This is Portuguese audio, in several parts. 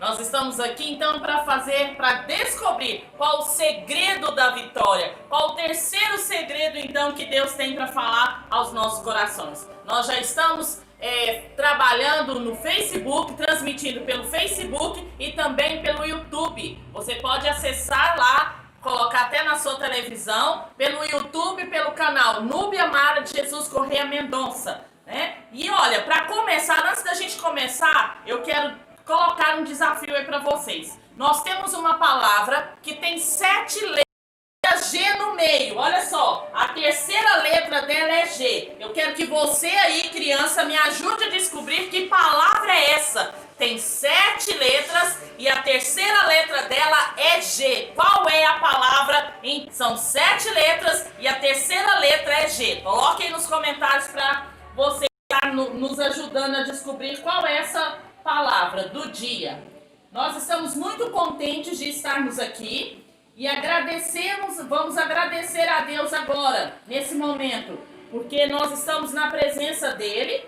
Nós estamos aqui então para descobrir qual o segredo da vitória, qual o terceiro segredo então que Deus tem para falar aos nossos corações. Nós já estamos trabalhando no Facebook, transmitindo pelo Facebook e também pelo YouTube. Você pode acessar lá, colocar até na sua televisão, pelo YouTube, pelo canal Núbia Mara de Jesus Correia Mendonça, né? E olha, para começar, antes da gente começar, eu quero colocar um desafio aí para vocês. Nós temos uma palavra que tem 7 letras G no meio. Olha só, a terceira letra dela é G. Eu quero que você aí, criança, me ajude a descobrir que palavra é essa. Tem 7 letras e a terceira letra dela é G. Qual é a palavra? São 7 letras e a terceira letra é G. Coloque aí nos comentários para você estar nos ajudando a descobrir qual é essa palavra do dia. Nós estamos muito contentes de estarmos aqui e vamos agradecer a Deus agora, nesse momento, porque nós estamos na presença dele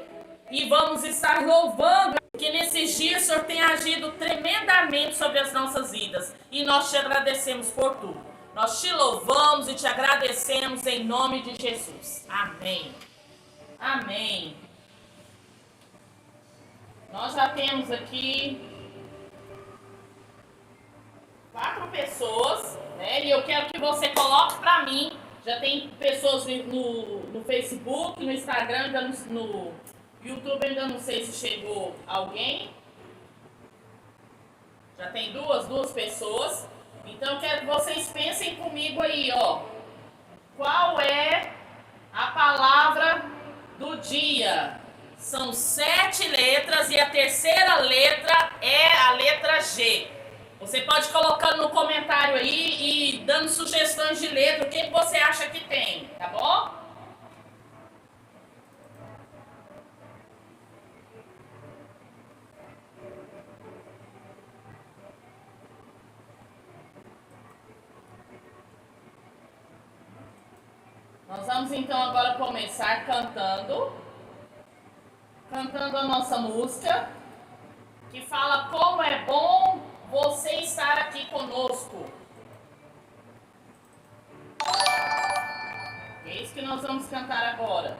e vamos estar louvando, porque nesses dias o Senhor tem agido tremendamente sobre as nossas vidas e nós te agradecemos por tudo. Nós te louvamos e te agradecemos em nome de Jesus. Amém. Amém. Nós já temos aqui 4 pessoas, né? E eu quero que você coloque para mim. Já tem pessoas no Facebook, no Instagram, ainda no YouTube, ainda não sei se chegou alguém. Já tem duas pessoas. Então eu quero que vocês pensem comigo aí, ó. Qual é a palavra do dia? São 7 letras e a terceira letra é a letra G. Você pode colocar no comentário aí e dando sugestões de letra, o que você acha que tem, tá bom? Nós vamos então agora começar cantando a nossa música, que fala como é bom você estar aqui conosco. É isso que nós vamos cantar agora.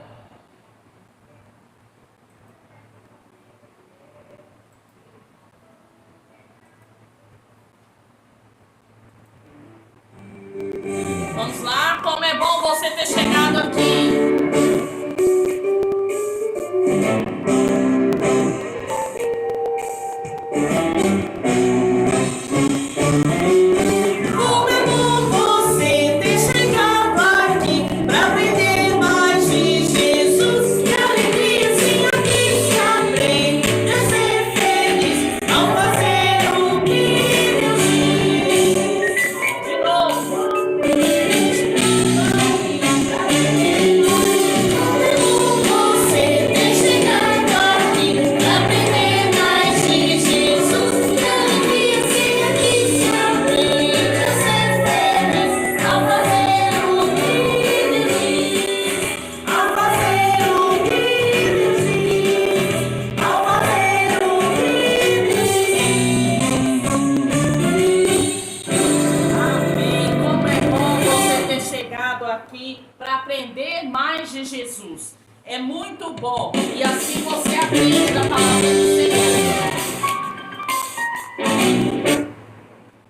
Vamos lá, como é bom você ter chegado aqui. Para aprender mais de Jesus. É muito bom. E assim você aprende da palavra do Senhor.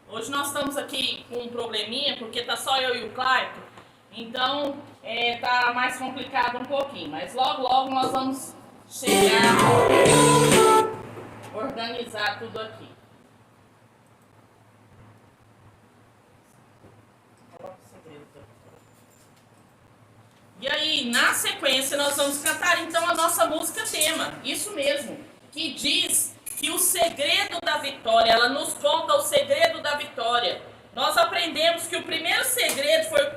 Hoje nós estamos aqui com um probleminha, porque tá só eu e o Clayton. Então, tá mais complicado um pouquinho. Mas logo nós vamos chegar a organizar tudo aqui. E aí, na sequência, nós vamos cantar então a nossa música tema, isso mesmo, que diz que o segredo da vitória, ela nos conta o segredo da vitória. Nós aprendemos que o primeiro segredo foi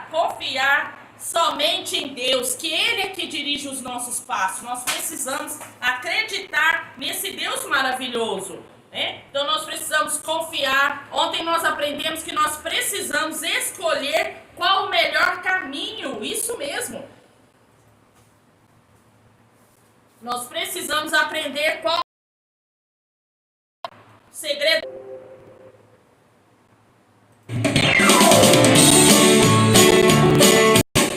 confiar somente em Deus, que Ele é que dirige os nossos passos. Nós precisamos acreditar nesse Deus maravilhoso, né? Então nós precisamos confiar. Ontem nós aprendemos que nós precisamos escolher qual o melhor caminho, isso mesmo. Nós precisamos aprender qual Segredo.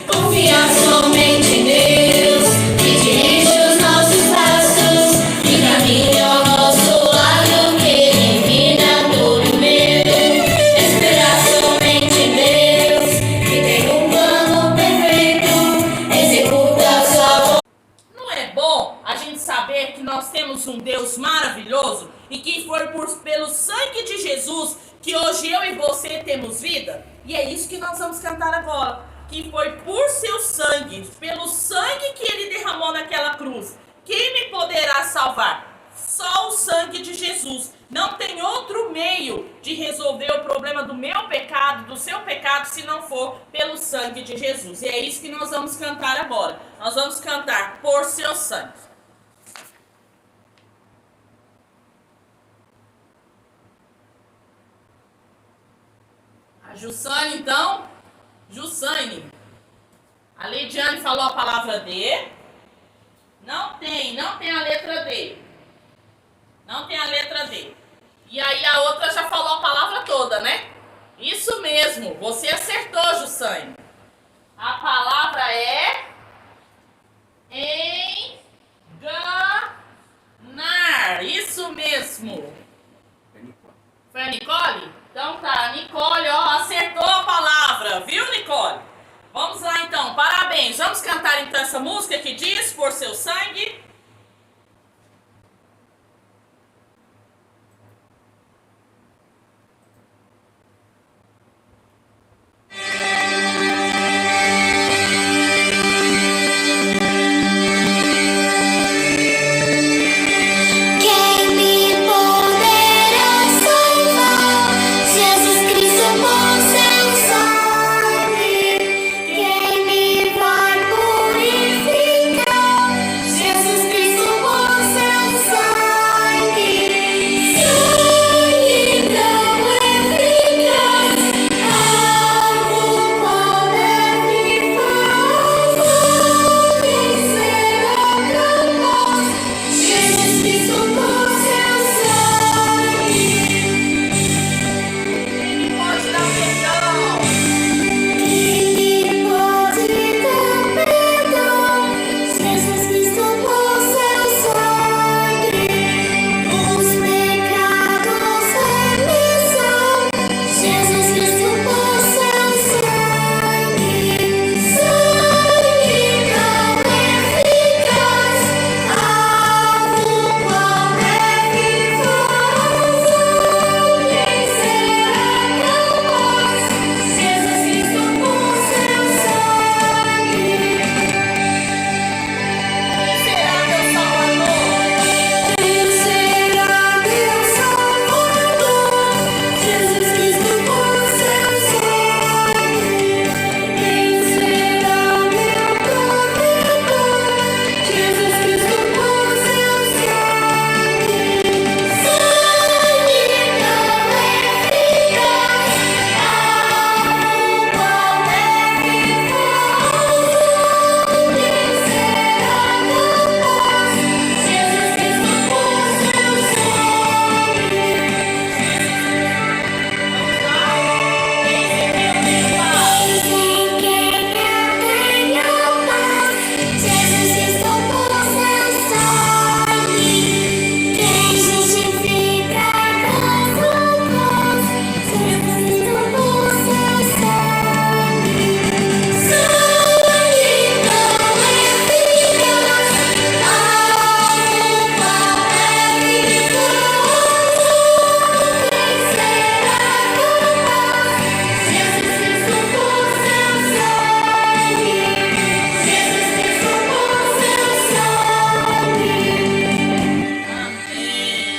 Confiar somente em Deus, que dirige os nossos passos e caminha ao nosso lado, que elimina todo medo. Esperar somente em Deus, que tem um plano perfeito, executa a sua vontade. Não é bom a gente saber que nós temos um Deus maravilhoso e que foi pelo sangue de Jesus que hoje eu e você temos vida? E é isso que nós vamos cantar agora. Que foi por seu sangue, pelo sangue que ele derramou naquela cruz. Quem me poderá salvar? Só o sangue de Jesus. Não tem outro meio de resolver o problema do meu pecado, do seu pecado, se não for pelo sangue de Jesus. E é isso que nós vamos cantar agora. Nós vamos cantar por seu sangue. A Jussane, então. Jussane. A Lidiane falou a palavra D. Não tem a letra D. Não tem a letra D. E aí a outra já falou a palavra toda, né? Isso mesmo, você acertou, Jussane. A palavra é enganar. Isso mesmo. Foi a Nicole? Então tá, Nicole, ó, acertou a palavra, viu, Nicole? Vamos lá então, parabéns. Vamos cantar então essa música que diz por seu sangue. Quem me poderá salvar? Jesus Cristo por seu sangue. Quem me vai purificar? Jesus Cristo por seu sangue. Sangue tão eficaz, algo qual deve fazer vencer a nós. Jesus Cristo por seu sangue. Quem pode dar perdão? Quem pode dar perdão? Jesus Cristo por seu sangue. Os pecados remissão. Jesus Cristo por seu sangue. Sangue tão eficaz, algo qual deve fazer vencer a nós. Jesus Cristo por seu sangue. Quem será meu Salvador? Quem será meu Salvador? Jesus Cristo por seu sangue. Quem será meu provedor? Jesus Cristo por seu sangue. Sangue tão eficaz, algo qual deve fazer vencer a nós. Jesus Cristo por seu sangue. Vamos lá? Quem se deu bem, Em quem eu tenho paz, Jesus Cristo por seu sangue. Quem justifica com voz, Jesus Cristo por seu sangue. Sangue tão eficaz, algo qual deve fazer vencer a nós. Jesus Cristo por seu sangue. Jesus Cristo por seu sangue. Amém.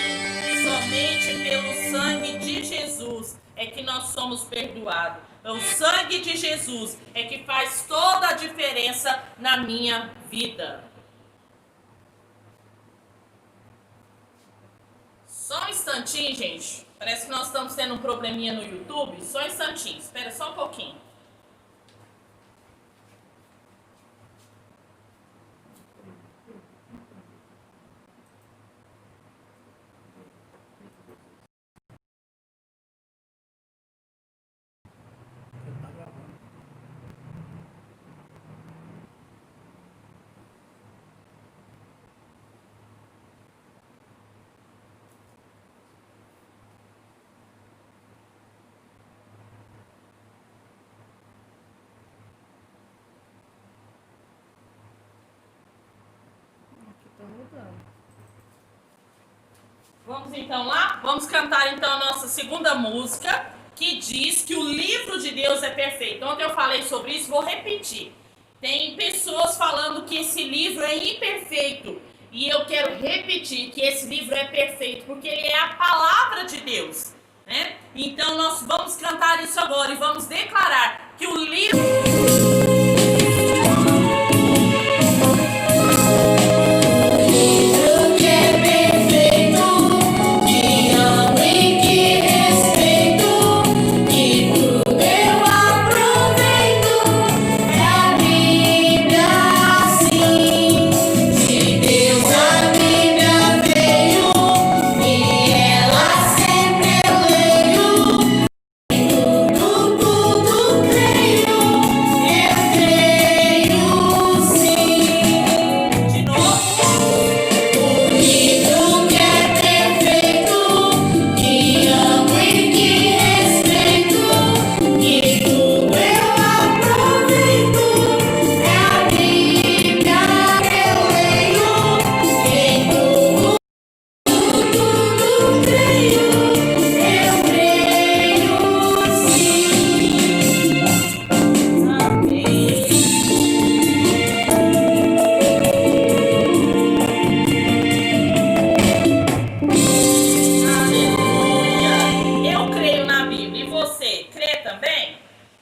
Somente pelo sangue de Jesus é que nós somos perdoados. O sangue de Jesus é que faz toda a diferença na minha vida. Só um instantinho, gente. Parece que nós estamos tendo um probleminha no YouTube. Só um instantinho. Espera só um pouquinho. Vamos então lá? Vamos cantar então a nossa segunda música, que diz que o livro de Deus é perfeito. Ontem eu falei sobre isso, vou repetir. Tem pessoas falando que esse livro é imperfeito. E eu quero repetir que esse livro é perfeito, porque ele é a palavra de Deus, né? Então nós vamos cantar isso agora e vamos declarar que o livro...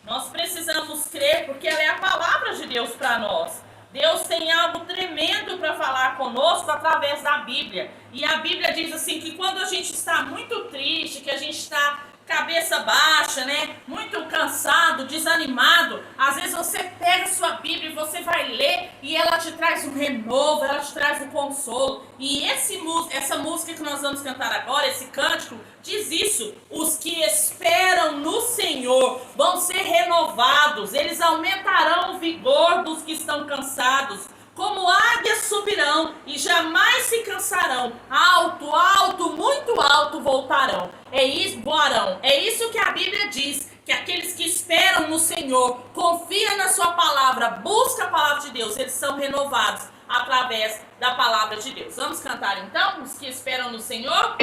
Nós precisamos crer porque ela é a palavra de Deus para nós. Deus tem algo tremendo para falar conosco através da Bíblia. E a Bíblia diz assim que quando a gente está muito triste, que a gente está cabeça baixa, né? Muito cansado, desanimado, às vezes você pega a sua Bíblia e você vai ler e ela te traz um renovo, ela te traz um consolo. E essa música que nós vamos cantar agora, esse cântico, diz isso: os que esperam no Senhor vão ser renovados, eles aumentarão o vigor dos que estão cansados. Como águias subirão e jamais se cansarão, alto, alto, muito alto voltarão. Voarão. É isso que a Bíblia diz, que aqueles que esperam no Senhor, confiam na sua palavra, buscam a palavra de Deus, eles são renovados através da palavra de Deus. Vamos cantar então, os que esperam no Senhor?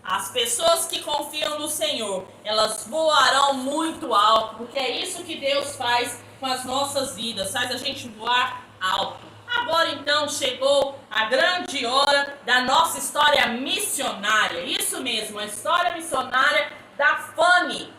As pessoas que confiam no Senhor, elas voarão muito alto, porque é isso que Deus faz com as nossas vidas, faz a gente voar alto. Agora então chegou a grande hora da nossa história missionária, isso mesmo, a história missionária da Fanny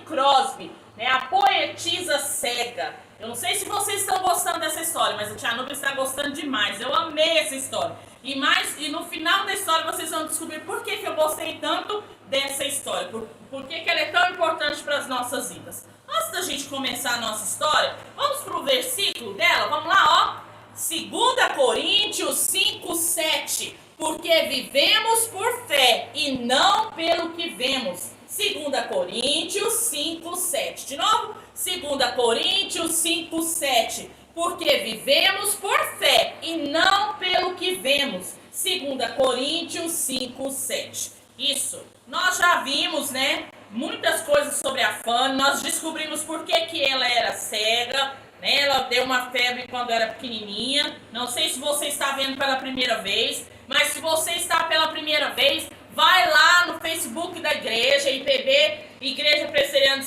Crosby, né, a poetisa cega. Eu não sei se vocês estão gostando dessa história, mas a Tia Nubia está gostando demais, eu amei essa história. E no final da história vocês vão descobrir por que eu gostei tanto dessa história, por que ela é tão importante para as nossas vidas. Antes da gente começar a nossa história, vamos para o versículo dela, vamos lá, ó. 2 Coríntios 5:7, porque vivemos por fé e não pelo que vemos. 2 Coríntios 5:7, de novo, 2 Coríntios 5:7. Porque vivemos por fé e não pelo que vemos. 2 Coríntios 5:7. Isso, nós já vimos, né, muitas coisas sobre a Fanny. Nós descobrimos por que ela era cega, né? Ela deu uma febre quando era pequenininha. Não sei se você está vendo pela primeira vez, mas se você está pela primeira vez, vai lá no Facebook da igreja, IPB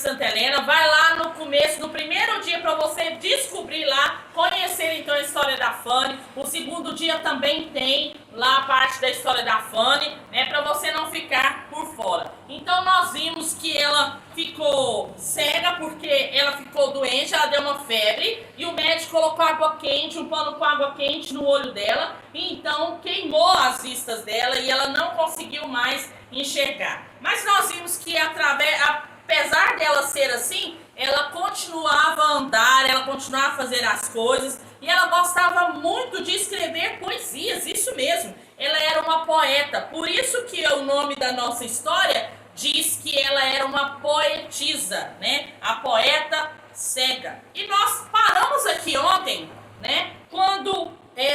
Santa Helena. Vai lá no começo, no primeiro dia, para você descobrir lá, conhecer então a história da Fanny. O segundo dia também tem lá a parte da história da Fanny, né, para você não ficar por fora. Então nós vimos que ela ficou cega porque ela ficou doente, ela deu uma febre e o médico colocou água quente, um pano com água quente no olho dela e então queimou as vistas dela e ela não conseguiu mais enxergar. Mas nós vimos que apesar dela ser assim, ela continuava a andar, ela continuava a fazer as coisas e ela gostava muito de escrever poesias, isso mesmo. Ela era uma poeta, por isso que o nome da nossa história diz que ela era uma poetisa, né? A poeta cega. E nós paramos aqui ontem, né? Quando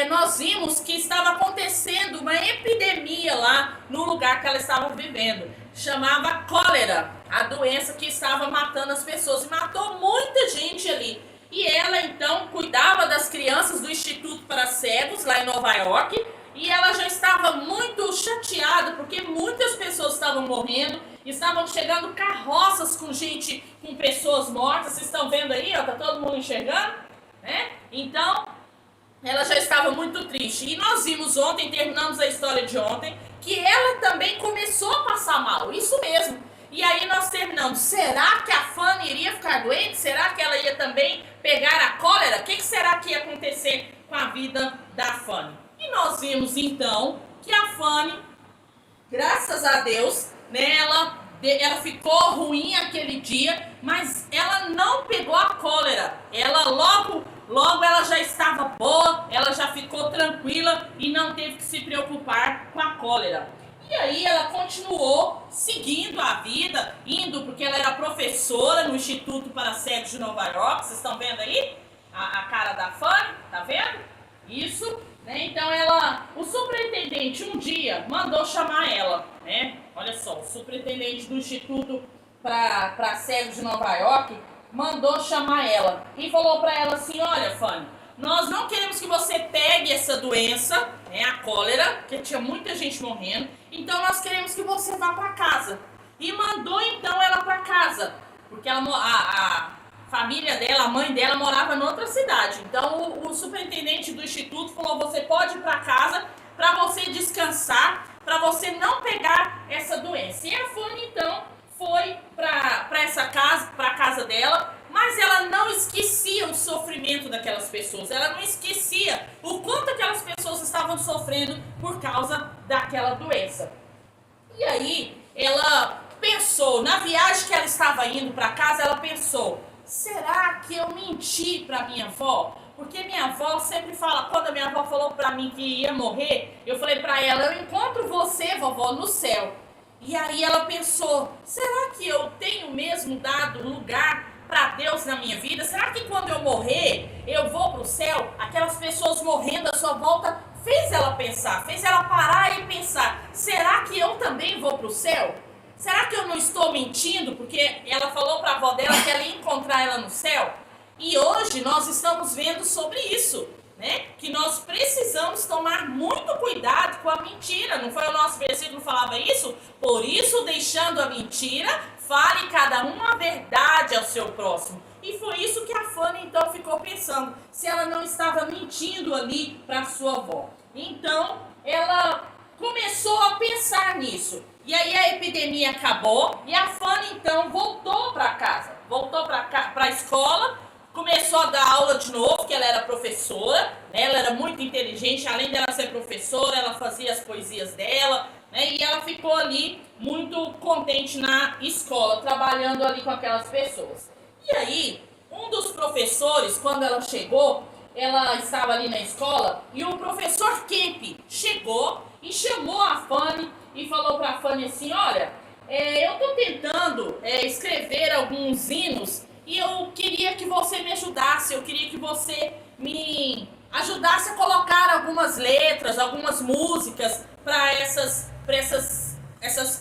nós vimos que estava acontecendo uma epidemia lá no lugar que ela estava vivendo. Chamava cólera, a doença que estava matando as pessoas. E matou muita gente ali. E ela então cuidava das crianças do Instituto para Cegos lá em Nova York. E ela já estava muito chateada porque muitas pessoas estavam morrendo. Estavam chegando carroças com gente, com pessoas mortas. Vocês estão vendo aí, ó, tá todo mundo enxergando? Né? Então, ela já estava muito triste. E nós vimos ontem, terminamos a história de ontem, que ela também começou a passar mal. Isso mesmo. E aí nós terminamos. Será que a Fanny iria ficar doente? Será que ela ia também pegar a cólera? O que será que ia acontecer com a vida da Fanny? E nós vimos então que a Fanny, graças a Deus, né, ela ficou ruim aquele dia, mas ela não pegou a cólera. Ela logo ela já estava boa, ela já ficou tranquila e não teve que se preocupar com a cólera. E aí ela continuou seguindo a vida, indo porque ela era professora no Instituto para Cegos de Nova York. Vocês estão vendo aí a cara da Fanny? Tá vendo? Isso, né? Então o superintendente um dia mandou chamar ela, né? Olha só, o superintendente do Instituto para Cegos de Nova York mandou chamar ela e falou para ela assim: olha, Fanny, nós não queremos que você pegue essa doença, né, a cólera, porque tinha muita gente morrendo, então nós queremos que você vá para casa. E mandou então ela para casa, porque a família dela, a mãe dela morava em outra cidade. Então o superintendente do instituto falou: você pode ir para casa para você descansar, para você não pegar essa doença. E a Fanny então foi para essa casa, para a casa dela, mas ela não esquecia o sofrimento daquelas pessoas. Ela não esquecia o quanto aquelas pessoas estavam sofrendo por causa daquela doença. E aí ela pensou, na viagem que ela estava indo para casa, ela pensou: será que eu menti para minha avó? Porque minha avó sempre fala, quando a minha avó falou para mim que ia morrer, eu falei para ela: eu encontro você, vovó, no céu. E aí ela pensou: será que eu tenho mesmo dado lugar para Deus na minha vida? Será que quando eu morrer, eu vou para o céu? Aquelas pessoas morrendo à sua volta fez ela pensar, fez ela parar e pensar: será que eu também vou para o céu? Será que eu não estou mentindo? Porque ela falou para a avó dela que ela ia encontrar ela no céu. E hoje nós estamos vendo sobre isso, né? Que nós precisamos tomar muito cuidado com a mentira. Não foi o nosso versículo que falava isso? Por isso, deixando a mentira, fale cada um a verdade ao seu próximo. E foi isso que a Fanny então ficou pensando, se ela não estava mentindo ali para sua avó. Então, ela começou a pensar nisso. E aí a epidemia acabou e a Fanny então voltou para casa, voltou para a escola, começou a dar aula de novo, porque ela era professora, né? Ela era muito inteligente, além dela ser professora, ela fazia as poesias dela, né? E ela ficou ali muito contente na escola, trabalhando ali com aquelas pessoas. E aí, um dos professores, quando ela chegou, ela estava ali na escola, e o professor Kemp chegou e chamou a Fanny e falou para a Fanny assim: olha, eu estou tentando escrever alguns hinos e eu queria que você me ajudasse, eu queria que você me ajudasse a colocar algumas letras, algumas músicas para essas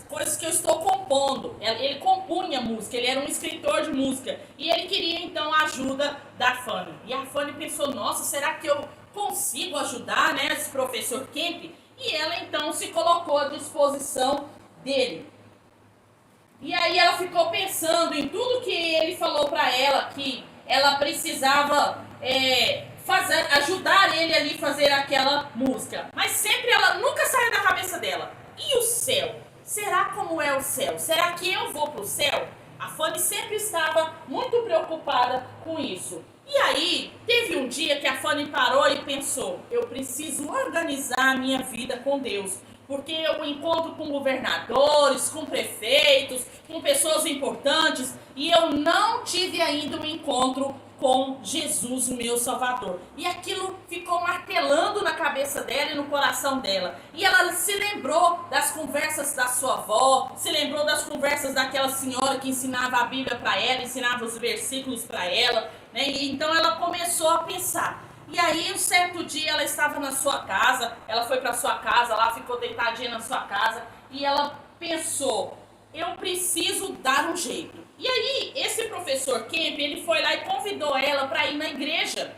coisas que eu estou compondo. Ele compunha música, ele era um escritor de música e ele queria então a ajuda da Fanny. E a Fanny pensou: nossa, será que eu consigo ajudar, né, esse professor Kemp? E ela então se colocou à disposição dele. E aí ela ficou pensando em tudo que falou para ela que ela precisava ajudar ele ali a fazer aquela música. Mas sempre ela nunca saía da cabeça dela. E o céu? Será como é o céu? Será que eu vou para o céu? A Fanny sempre estava muito preocupada com isso. E aí, teve um dia que a Fanny parou e pensou, eu preciso organizar a minha vida com Deus. Porque eu encontro com governadores, com prefeitos, com pessoas importantes, e eu não tive ainda um encontro com Jesus, o meu Salvador. E aquilo ficou martelando na cabeça dela e no coração dela. E ela se lembrou das conversas da sua avó, se lembrou das conversas daquela senhora que ensinava a Bíblia para ela, ensinava os versículos para ela, né? E então ela começou a pensar. E aí, um certo dia, ela estava na sua casa, ela foi para sua casa lá, ficou deitadinha na sua casa, e ela pensou, eu preciso dar um jeito. E aí, esse professor Kemp, ele foi lá e convidou ela para ir na igreja.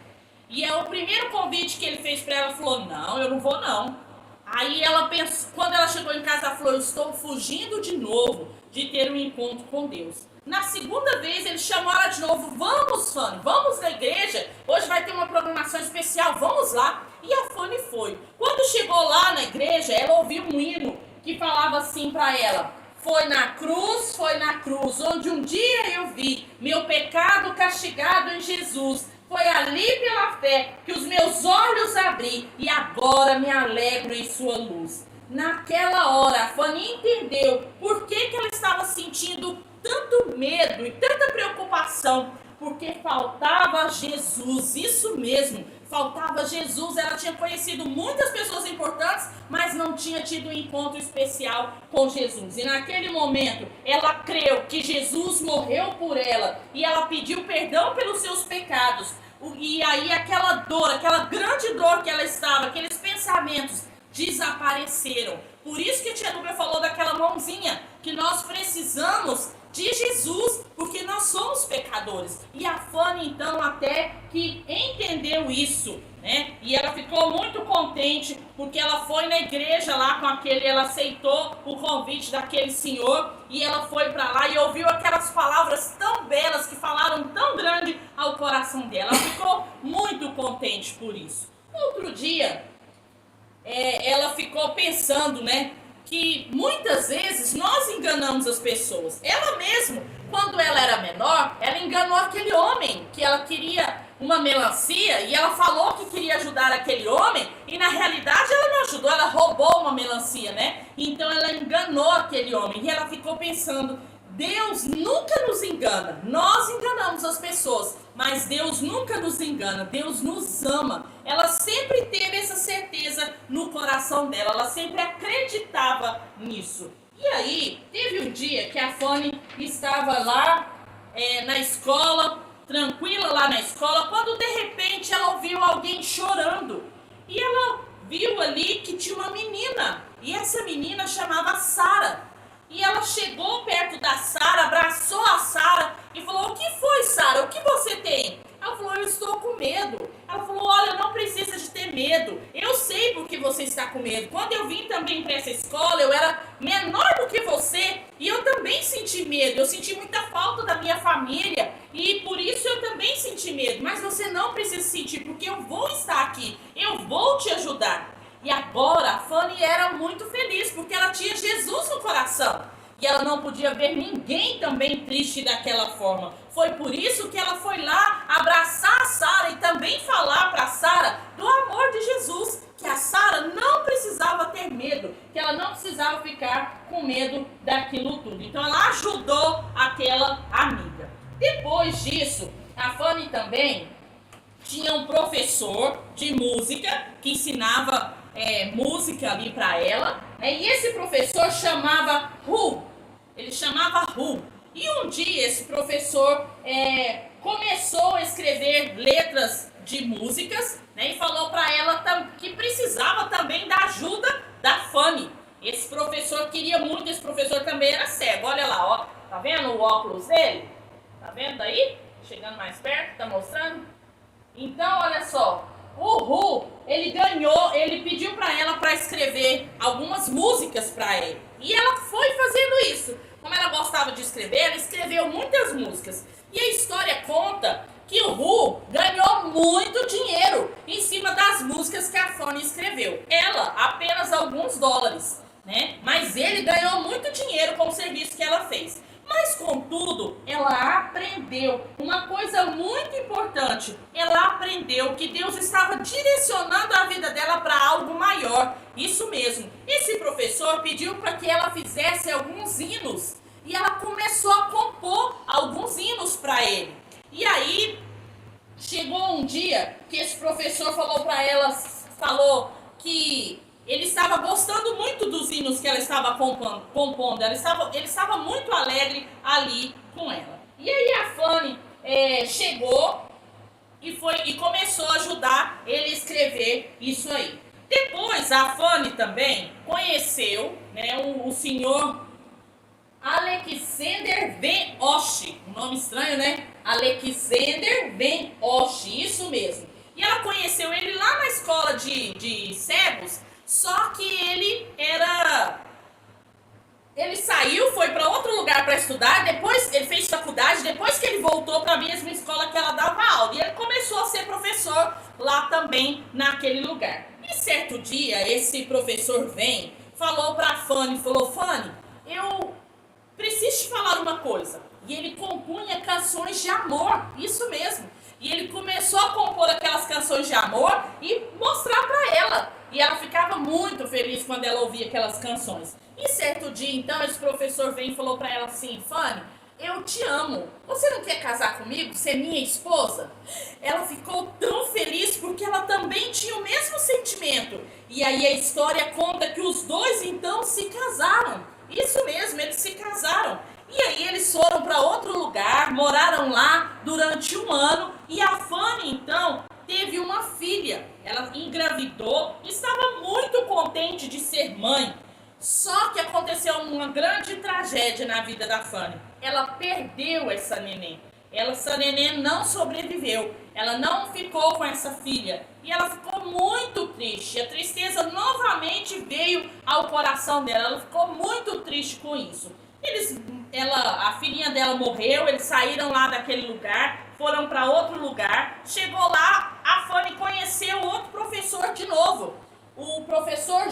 E é o primeiro convite que ele fez para ela, falou, não, eu não vou não. Aí ela pensou, quando ela chegou em casa, ela falou, eu estou fugindo de novo de ter um encontro com Deus. Na segunda vez, ele chamou ela de novo, vamos Fanny, vamos na igreja, hoje vai ter uma programação especial, vamos lá. E a Fanny foi. Quando chegou lá na igreja, ela ouviu um hino que falava assim para ela, foi na cruz, onde um dia eu vi meu pecado castigado em Jesus. Foi ali pela fé que os meus olhos abri e agora me alegro em sua luz. Naquela hora, a Fanny entendeu por que ela estava sentindo tanto medo e tanta preocupação, porque faltava Jesus, isso mesmo, faltava Jesus. Ela tinha conhecido muitas pessoas importantes, mas não tinha tido um encontro especial com Jesus. E naquele momento, ela creu que Jesus morreu por ela e ela pediu perdão pelos seus pecados. E aí aquela dor, aquela grande dor que ela estava, aqueles pensamentos desapareceram. Por isso que a tia Núbia falou daquela mãozinha, que nós precisamos de Jesus, porque nós somos pecadores. E a Fanny então até que entendeu isso, né? E ela ficou muito contente, porque ela foi na igreja lá com ela aceitou o convite daquele senhor, e ela foi para lá e ouviu aquelas palavras tão belas, que falaram tão grande ao coração dela. Ela ficou muito contente por isso. Outro dia, ela ficou pensando, né? Que muitas vezes nós enganamos as pessoas. Ela mesma, quando ela era menor, ela enganou aquele homem que ela queria uma melancia e ela falou que queria ajudar aquele homem e na realidade ela não ajudou, ela roubou uma melancia, né? Então ela enganou aquele homem e ela ficou pensando, Deus nunca nos engana, nós enganamos as pessoas, mas Deus nunca nos engana, Deus nos ama. Ela sempre teve essa certeza no coração dela, ela sempre acreditava nisso. E aí, teve um dia que a Fanny estava lá na escola, tranquila lá na escola, quando de repente ela ouviu alguém chorando. E ela viu ali que tinha uma menina, e essa menina chamava Sara. E ela chegou perto da Sara, abraçou a Sara e falou, o que foi, Sara? O que você tem? Ela falou, eu estou com medo. Ela falou, olha, não precisa de ter medo. Eu sei por que você está com medo. Quando eu vim também para essa escola, eu era menor do que você e eu também senti medo. Eu senti muita falta da minha família e por isso eu também senti medo. Mas você não precisa sentir, porque eu vou estar aqui. Eu vou te ajudar. E agora a Fanny era muito feliz, porque ela tinha Jesus no coração. E ela não podia ver ninguém também triste daquela forma. Foi por isso que ela foi lá abraçar a Sara e também falar para a Sara do amor de Jesus. Que a Sara não precisava ter medo, que ela não precisava ficar com medo daquilo tudo. Então ela ajudou aquela amiga. Depois disso, a Fanny também tinha um professor de música que ensinava música ali para ela, né? E esse professor chamava Ru, ele chamava Ru. E um dia esse professor começou a escrever letras de músicas, né? E falou para ela que precisava também da ajuda da Fanny. Esse professor queria muito, esse professor também era cego, olha lá, ó, tá vendo o óculos dele? Tá vendo aí? Chegando mais perto, tá mostrando? Então, olha só, o Ru, ele pediu para ela para escrever algumas músicas para ele. E ela foi fazendo isso. como ela gostava de escrever, ela escreveu muitas músicas. E a história conta que o Ru ganhou muito dinheiro em cima das músicas que a Fanny escreveu. Ela, apenas alguns dólares, né? Mas ele ganhou muito dinheiro com o serviço que ela fez. Mas, contudo, ela aprendeu uma coisa muito importante. Ela aprendeu que Deus estava direcionando a vida dela para algo maior. Isso mesmo. Esse professor pediu para que ela fizesse alguns hinos. E ela começou a compor alguns hinos para ele. E aí, chegou um dia que esse professor falou para ela, falou que ele estava gostando muito dos hinos que ela estava compondo. Ele estava muito alegre ali com ela. E aí a Fanny chegou e começou a ajudar ele a escrever isso aí. Depois a Fanny também conheceu, né, o senhor Alexander Ben Osh. Um nome estranho, né? Alexander Ben Osh, isso mesmo. E ela conheceu ele lá na escola de cegos. Só que ele saiu, foi para outro lugar para estudar, depois ele fez faculdade, depois que ele voltou para a mesma escola que ela dava aula. E ele começou a ser professor lá também, naquele lugar. E certo dia, esse professor falou para a Fanny, Fanny, eu preciso te falar uma coisa. E ele compunha canções de amor, isso mesmo. E ele começou a compor aquelas canções de amor e mostrar para ela. E ela ficava muito feliz quando ela ouvia aquelas canções. E certo dia, então, esse professor e falou para ela assim, Fanny, eu te amo. Você não quer casar comigo, ser minha esposa? Ela ficou tão feliz porque ela também tinha o mesmo sentimento. E aí a história conta que os dois, então, se casaram. Isso mesmo, eles se casaram. E aí eles foram para outro lugar, moraram lá durante 1 ano. E a Fanny, então, teve uma filha. Ela engravidou e estava muito contente de ser mãe. Só que aconteceu uma grande tragédia na vida da Fanny. Ela perdeu essa neném. Essa neném não sobreviveu. Ela não ficou com essa filha. E ela ficou muito triste. A tristeza novamente veio ao coração dela. Ela ficou muito triste com isso. A filhinha dela morreu, eles saíram lá daquele lugar, foram para outro lugar. Chegou lá, a Fanny conheceu outro professor de novo, o professor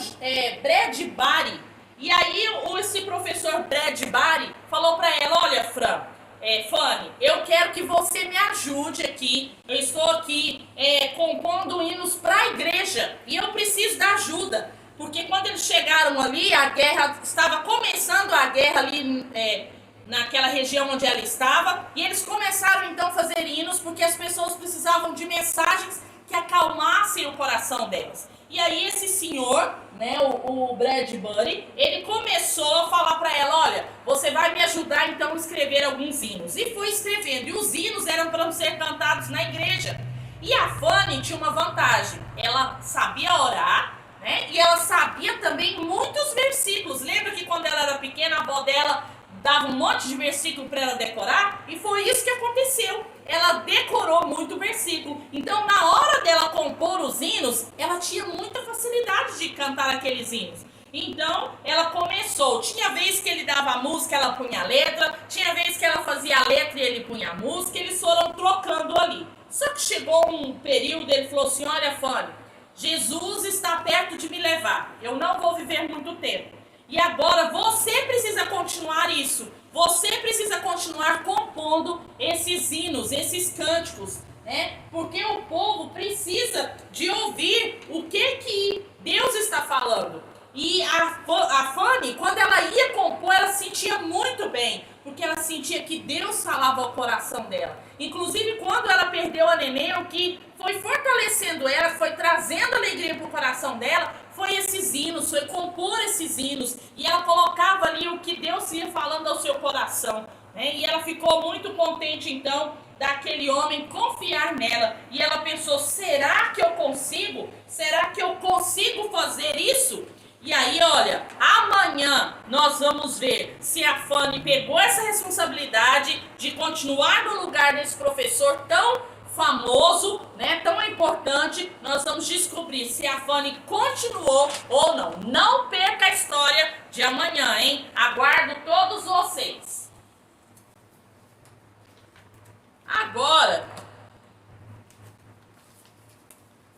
Bradbury. E aí esse professor Bradbury falou para ela, olha Fanny, eu quero que você me ajude aqui. Eu estou aqui compondo hinos para a igreja e eu preciso da ajuda. Porque quando eles chegaram ali, a guerra estava começando ali naquela região onde ela estava. E eles começaram então a fazer hinos porque as pessoas precisavam de mensagens que acalmassem o coração delas. E aí esse senhor, né, o Bradbury, ele começou a falar para ela, olha, você vai me ajudar então a escrever alguns hinos. E foi escrevendo, e os hinos eram para ser cantados na igreja. E a Fanny tinha uma vantagem, ela sabia orar, né? E ela sabia também muitos versículos. Lembra que quando ela era pequena, a avó dela dava um monte de versículo para ela decorar? E foi isso que aconteceu. Ela decorou muito versículo. Então, na hora dela compor os hinos, ela tinha muita facilidade de cantar aqueles hinos. Então, ela começou. Tinha vez que ele dava a música, ela punha a letra. Tinha vez que ela fazia a letra e ele punha a música. Eles foram trocando ali. Só que chegou um período, ele falou assim, olha, Fanny, Jesus está perto de me levar. Eu não vou viver muito tempo. E agora você precisa continuar isso. Você precisa continuar compondo esses hinos, esses cânticos, né? Porque o povo precisa de ouvir o que Deus está falando. E a Fanny, quando ela ia compor, ela sentia muito bem, porque ela sentia que Deus falava ao coração dela. Inclusive, quando ela perdeu a neném, o que foi fortalecendo ela, foi trazendo alegria para o coração dela, foi esses hinos, foi compor esses hinos. E ela colocava ali o que Deus ia falando ao seu coração, né? E ela ficou muito contente, então, daquele homem confiar nela. E ela pensou, será que eu consigo? Será que eu consigo fazer isso? E aí, olha, amanhã nós vamos ver se a Fanny pegou essa responsabilidade de continuar no lugar desse professor tão famoso, né, tão importante, nós vamos descobrir se a Fanny continuou ou não. Não perca a história de amanhã, hein? Aguardo todos vocês. Agora,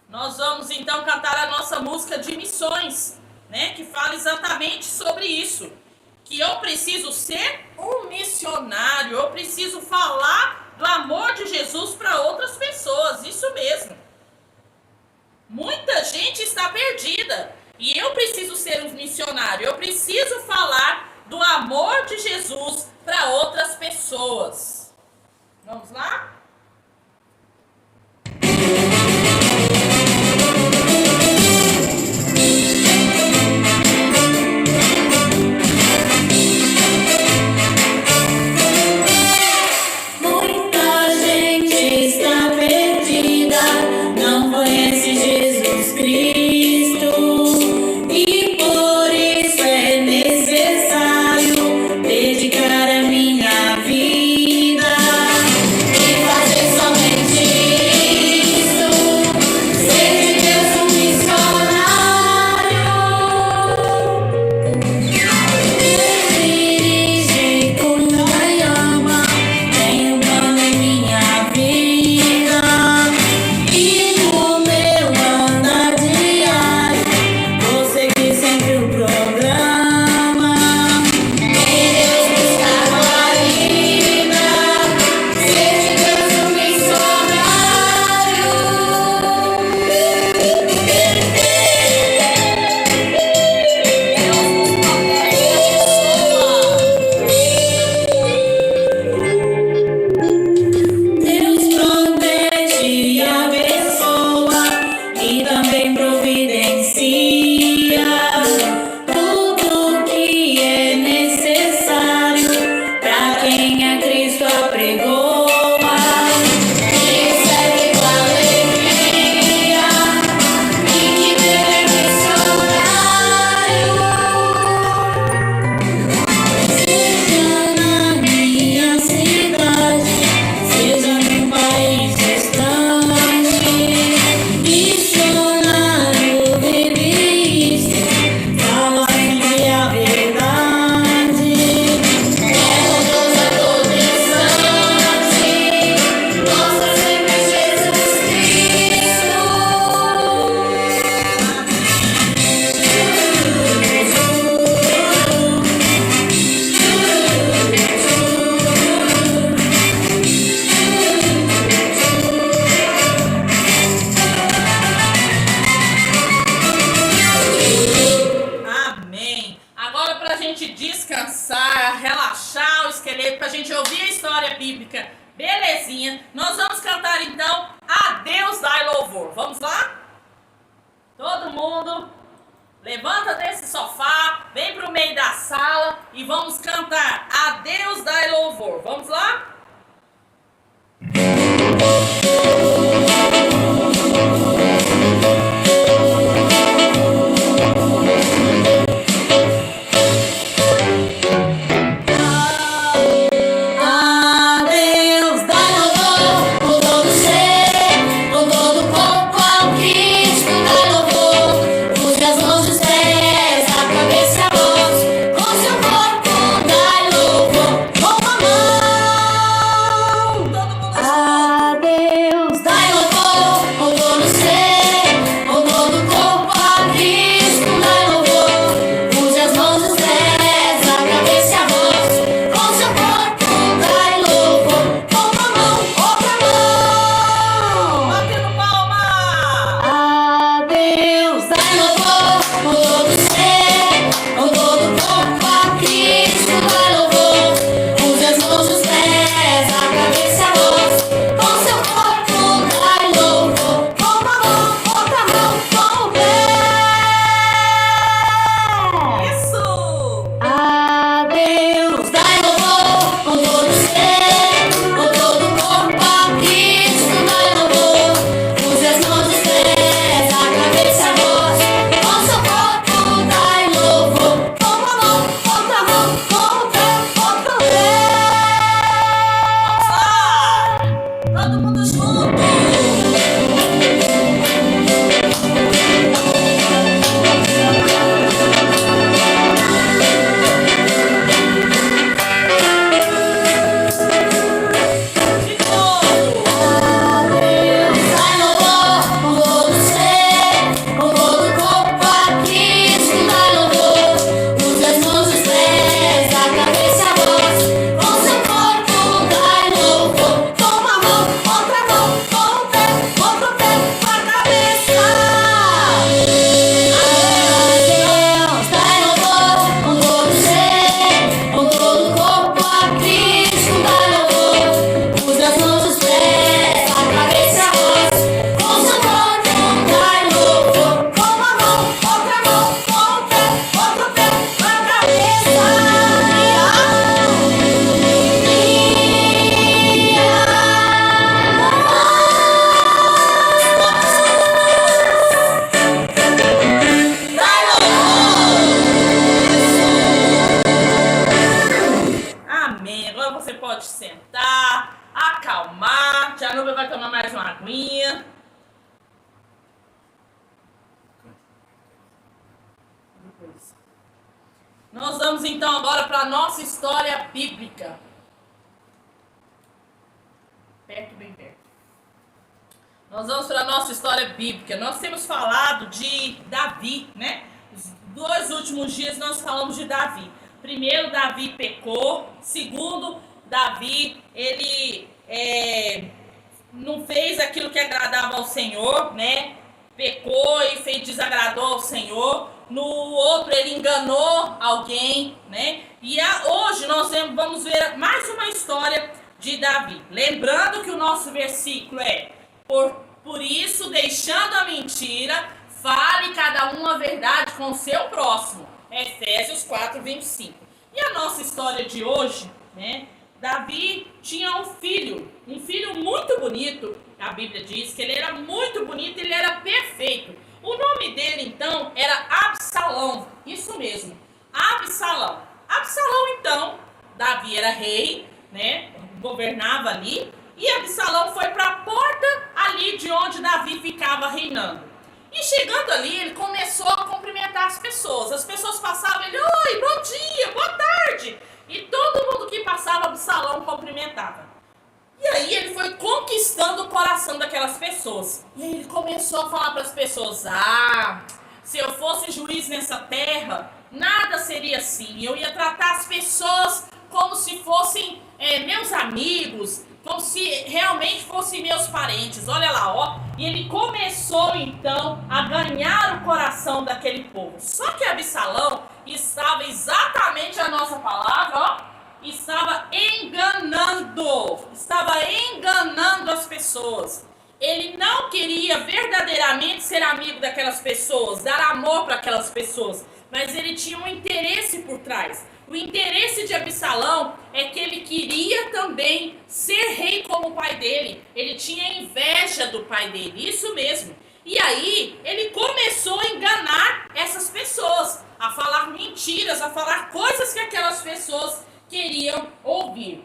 nós vamos então cantar a nossa música de missões, né, que fala exatamente sobre isso. Que eu preciso ser um missionário, eu preciso falar do amor de Jesus para outras pessoas, isso mesmo. Muita gente está perdida e eu preciso ser um missionário, eu preciso falar do amor de Jesus para outras pessoas. Vamos lá? Descansar, relaxar o esqueleto, pra gente ouvir a história bíblica, belezinha. Nós vamos cantar então A Deus dai louvor. Vamos lá? Todo mundo levanta desse sofá, vem pro meio da sala e vamos cantar A Deus dai louvor. Vamos lá? Com seu corpo dai louvor, com a mão A Núbia vai tomar mais uma aguinha. Nós vamos então agora para a nossa história bíblica. Perto, bem perto. Nós vamos para a nossa história bíblica. Nós temos falado de Davi, né? Os 2 últimos dias nós falamos de Davi. Primeiro, Davi pecou. Segundo, Davi, ele não fez aquilo que agradava ao Senhor, né? Pecou e desagradou ao Senhor. No outro, ele enganou alguém, né? E hoje nós vamos ver mais uma história de Davi. Lembrando que o nosso versículo é: por isso, deixando a mentira, fale cada um a verdade com o seu próximo. Efésios 4, 25. E a nossa história de hoje, né? Davi tinha um filho muito bonito. A Bíblia diz que ele era muito bonito, ele era perfeito. O nome dele, então, era Absalão. Isso mesmo, Absalão. Absalão, então, Davi era rei, né? Governava ali. E Absalão foi para a porta ali de onde Davi ficava reinando. E chegando ali, ele começou a cumprimentar as pessoas. As pessoas passavam, ele: oi, bom dia, boa tarde. E todo mundo que passava, Absalão cumprimentava. E aí ele foi conquistando o coração daquelas pessoas. E aí ele começou a falar para as pessoas: se eu fosse juiz nessa terra, nada seria assim. Eu ia tratar as pessoas como se fossem meus amigos, como se realmente fossem meus parentes. Olha lá, ó. E ele começou então a ganhar o coração daquele povo. Só que Absalão estava exatamente a nossa palavra, ó. Estava enganando as pessoas. Ele não queria verdadeiramente ser amigo daquelas pessoas, dar amor para aquelas pessoas, mas ele tinha um interesse por trás. O interesse de Absalão é que ele queria também ser rei como o pai dele. Ele tinha inveja do pai dele, isso mesmo. E aí ele começou a enganar essas pessoas, a falar mentiras, a falar coisas que aquelas pessoas queriam ouvir.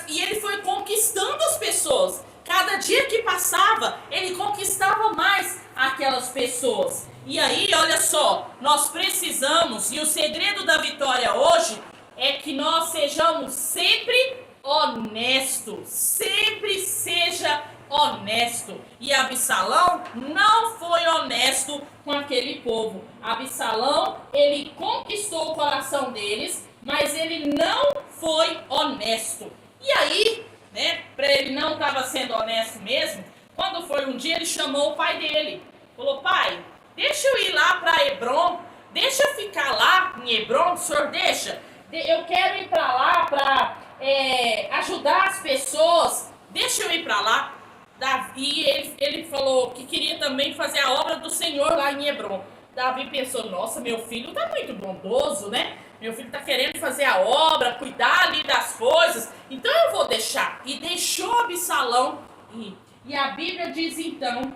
E ele foi conquistando as pessoas. Cada dia que passava, ele conquistava mais aquelas pessoas. E aí, olha só, nós precisamos, e o segredo da vitória hoje é que nós sejamos sempre honestos. Sempre seja honesto. E Absalão não foi honesto com aquele povo. Absalão, ele conquistou o coração deles, mas ele não foi honesto. E aí, né, para ele não estava sendo honesto mesmo, quando foi um dia, ele chamou o pai dele. Falou: pai, deixa eu ir lá para Hebron, deixa eu ficar lá em Hebron, o senhor deixa? Eu quero ir para lá para ajudar as pessoas, deixa eu ir para lá. Davi, ele falou que queria também fazer a obra do Senhor lá em Hebron. Davi pensou: nossa, meu filho está muito bondoso, né? Meu filho está querendo fazer a obra, cuidar ali das coisas, então eu vou deixar. E deixou Absalão ir. E a Bíblia diz então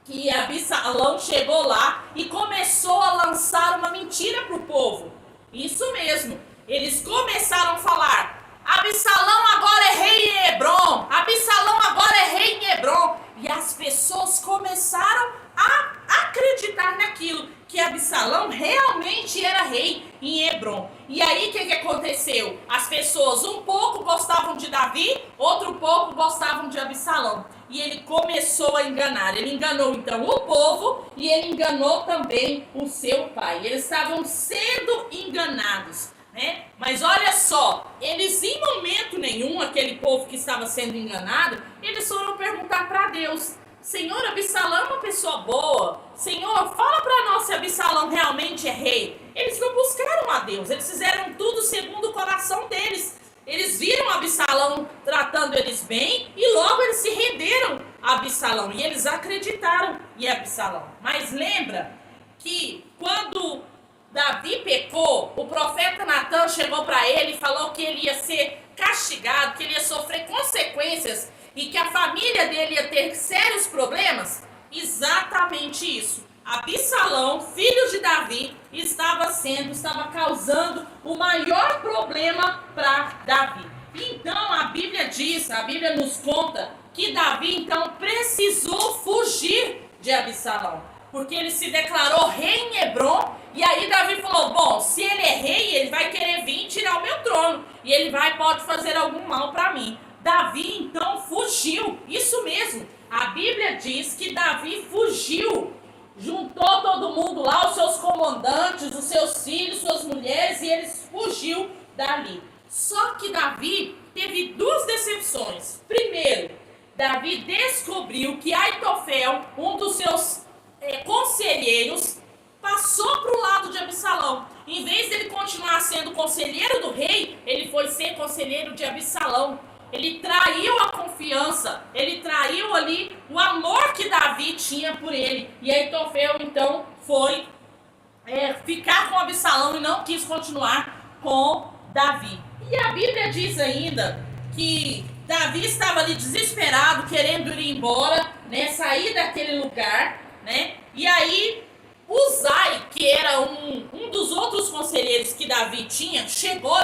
que Absalão chegou lá e começou a lançar uma mentira para o povo. Isso mesmo, eles começaram a falar: Absalão agora é rei em Hebron, Absalão agora é rei em Hebron. E as pessoas começaram a acreditar naquilo, que Absalão realmente era rei em Hebron. E aí o que aconteceu? As pessoas um pouco gostavam de Davi, outro pouco gostavam de Absalão. E ele começou a enganar. Ele enganou então o povo e ele enganou também o seu pai. Eles estavam sendo enganados, né? Mas olha só, eles em momento nenhum, aquele povo que estava sendo enganado, eles foram perguntar para Deus: Senhor, Absalão é uma pessoa boa. Senhor, fala para nós se Absalão realmente é rei. Eles não buscaram a Deus, eles fizeram tudo segundo o coração deles. Eles viram Absalão tratando eles bem e logo eles se renderam a Absalão. E eles acreditaram em Absalão. Mas lembra que quando Davi pecou, o profeta Natan chegou para ele e falou que ele ia ser castigado, que ele ia sofrer consequências e que a família dele ia ter sérios problemas. Exatamente isso. Absalão, filho de Davi, estava causando o maior problema para Davi. Então a Bíblia diz diz, a Bíblia nos conta que Davi então precisou fugir de Absalão, porque ele se declarou rei em Hebrom, e aí Davi falou, bom, se ele é rei, ele vai querer vir tirar o meu trono, e ele pode fazer algum mal para mim. Davi então fugiu, isso mesmo, a Bíblia diz que Davi fugiu, juntou todo mundo lá, os seus comandantes, os seus filhos, suas mulheres, e eles fugiu dali. Só que Davi teve duas decepções. Primeiro, Davi descobriu que Aitofel, um dos seus conselheiros, passou para o lado de Absalão. Em vez de ele continuar sendo conselheiro do rei, ele foi ser conselheiro de Absalão. Ele traiu a confiança, ele traiu ali o amor que Davi tinha por ele. E Aitofel então foi ficar com Absalão e não quis continuar com Davi. E a Bíblia diz ainda que Davi estava ali desesperado, querendo ir embora, né, sair daquele lugar, né? E aí Uzai, que era um dos outros conselheiros que Davi tinha, chegou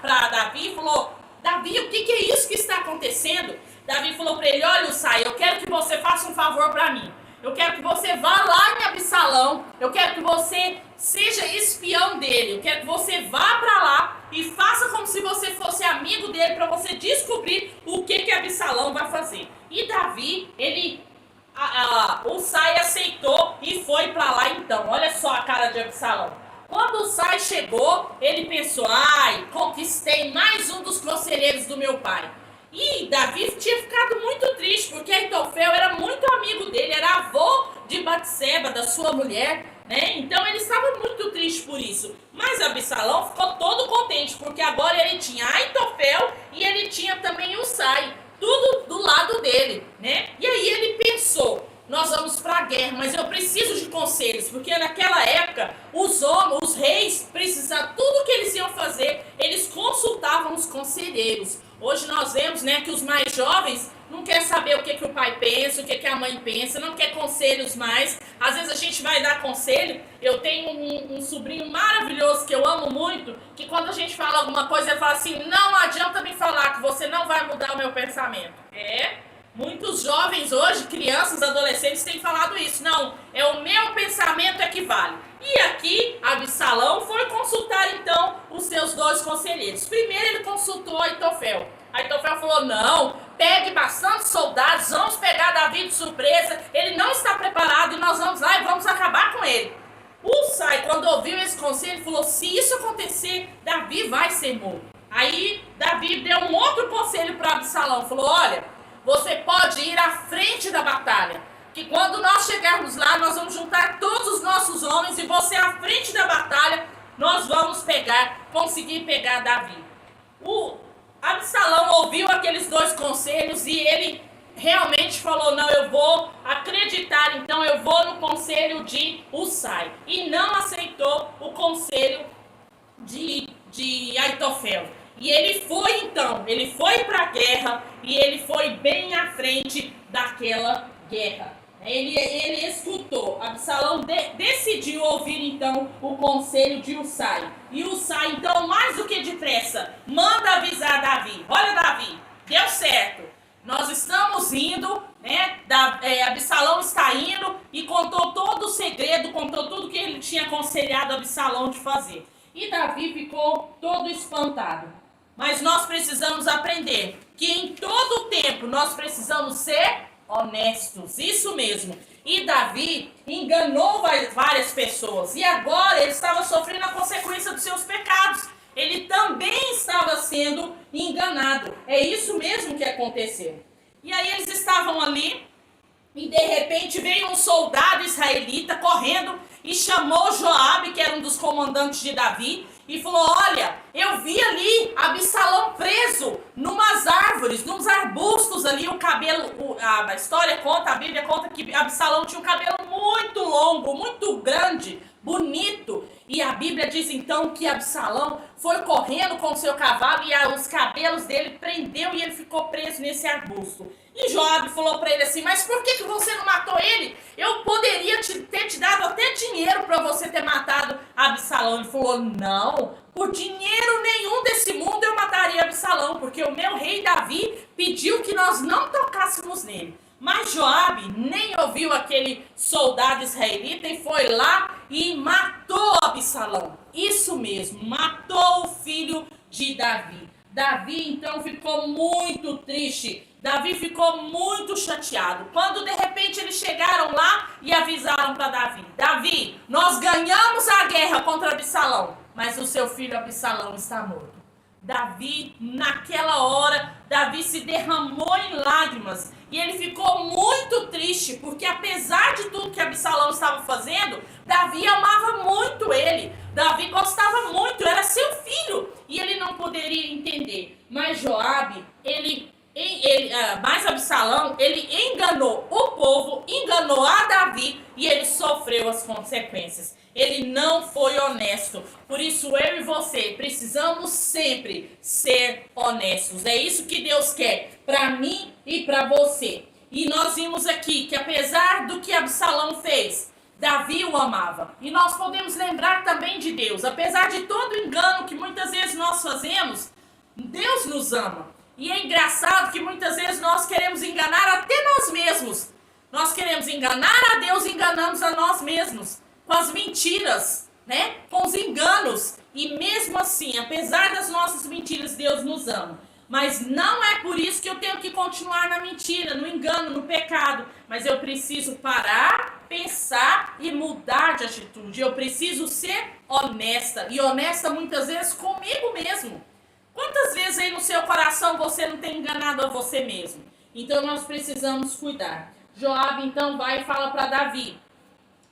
para Davi e falou, Davi, o que é isso que está acontecendo? Davi falou para ele, olha Uzai, eu quero que você faça um favor para mim. Eu quero que você vá lá em Absalão, eu quero que você seja espião dele, eu quero que você vá para lá e faça como se você fosse amigo dele para você descobrir o que Absalão vai fazer. E Davi, Uzai aceitou e foi para lá então. Olha só a cara de Absalão. Quando Uzai chegou, ele pensou, conquistei mais um dos conselheiros do meu pai. E Davi tinha ficado muito triste, porque Aitofel era muito amigo dele, era avô de Batseba, da sua mulher, né? Então ele estava muito triste por isso. Mas Absalão ficou todo contente, porque agora ele tinha Aitofel e ele tinha também Uzai, tudo do lado dele, né? E aí ele pensou, nós vamos para a guerra, mas eu preciso de conselhos, porque naquela época os reis precisavam, tudo que eles iam fazer, eles consultavam os conselheiros. Hoje nós vemos, né, que os mais jovens não querem saber o que o pai pensa, o que a mãe pensa, não quer conselhos mais. Às vezes a gente vai dar conselho. Eu tenho um sobrinho maravilhoso que eu amo muito, que quando a gente fala alguma coisa, ele fala assim, não adianta me falar que você não vai mudar o meu pensamento. Muitos jovens hoje, crianças, adolescentes, têm falado isso. Não, é o meu pensamento que vale. E aqui, Absalão foi consultar, então, os seus dois conselheiros. Primeiro, ele consultou Aitofel. Aitofel falou, não, pegue bastante soldados, vamos pegar Davi de surpresa. Ele não está preparado e nós vamos lá e vamos acabar com ele. Uzai, quando ouviu esse conselho, falou, se isso acontecer, Davi vai ser morto. Aí, Davi deu um outro conselho para Absalão. Falou, olha, você pode ir à frente da batalha, que quando nós chegarmos lá, nós vamos juntar todos os nossos homens e você à frente da batalha, nós vamos conseguir pegar Davi. O Absalão ouviu aqueles dois conselhos e ele realmente falou, não, eu vou acreditar, então eu vou no conselho de Uzai. E não aceitou o conselho de Aitofel. E ele foi então, ele foi para a guerra e ele foi bem à frente daquela guerra. Ele escutou, Absalão decidiu ouvir então o conselho de Uzai. E Uzai então, mais do que depressa, manda avisar Davi. Olha Davi, deu certo, nós estamos indo, né? Absalão está indo, e contou todo o segredo, contou tudo que ele tinha aconselhado Absalão de fazer. E Davi ficou todo espantado. Mas nós precisamos aprender que em todo o tempo nós precisamos ser honestos, isso mesmo. E Davi enganou várias pessoas e agora ele estava sofrendo a consequência dos seus pecados. Ele também estava sendo enganado. É isso mesmo que aconteceu. E aí eles estavam ali e de repente veio um soldado israelita correndo e chamou Joabe, que era um dos comandantes de Davi, e falou, olha, eu vi ali Absalão preso numas árvores, nos arbustos ali, o cabelo, a história conta, a Bíblia conta que Absalão tinha um cabelo muito longo, muito grande, bonito. E a Bíblia diz então que Absalão foi correndo com o seu cavalo e os cabelos dele prendeu e ele ficou preso nesse arbusto. E Joabe falou para ele assim, mas por que você não matou ele? Eu poderia ter te dado até dinheiro para você ter matado Absalão. Ele falou, não, por dinheiro nenhum desse mundo eu mataria Absalão, porque o meu rei Davi pediu que nós não tocássemos nele. Mas Joabe nem ouviu aquele soldado israelita e foi lá e matou Absalão. Isso mesmo, matou o filho de Davi. Davi então ficou muito triste. Davi ficou muito chateado. Quando de repente eles chegaram lá e avisaram para Davi. Davi, nós ganhamos a guerra contra Absalão, mas o seu filho Absalão está morto. Davi, naquela hora, Davi se derramou em lágrimas e ele ficou muito triste, porque apesar de tudo que Absalão estava fazendo, Davi amava muito ele, Davi gostava muito, era seu filho, e ele não poderia entender. Mas Joabe, mas Absalão, ele enganou o povo, enganou a Davi e ele sofreu as consequências. Ele não foi honesto. Por isso eu e você precisamos sempre ser honestos. É isso que Deus quer para mim e para você. E nós vimos aqui que apesar do que Absalão fez, Davi o amava. E nós podemos lembrar também de Deus. Apesar de todo o engano que muitas vezes nós fazemos, Deus nos ama. E é engraçado que muitas vezes nós queremos enganar até nós mesmos. Nós queremos enganar a Deus e enganamos a nós mesmos. Com as mentiras, né? Com os enganos. E mesmo assim, apesar das nossas mentiras, Deus nos ama. Mas não é por isso que eu tenho que continuar na mentira, no engano, no pecado. Mas eu preciso parar, pensar e mudar de atitude. Eu preciso ser honesta. E honesta muitas vezes comigo mesmo. Quantas vezes aí no seu coração você não tem enganado a você mesmo? Então nós precisamos cuidar. Joabe então vai e fala para Davi.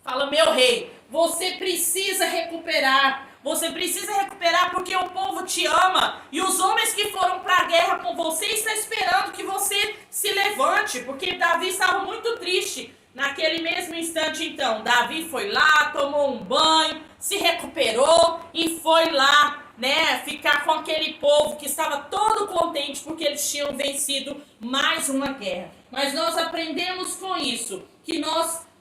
Fala, meu rei, você precisa recuperar. Você precisa recuperar porque o povo te ama. E os homens que foram para a guerra com você estão esperando que você se levante. Porque Davi estava muito triste. Naquele mesmo instante, então, Davi foi lá, tomou um banho, se recuperou e foi lá, né, ficar com aquele povo que estava todo contente porque eles tinham vencido mais uma guerra. Mas nós aprendemos com isso, que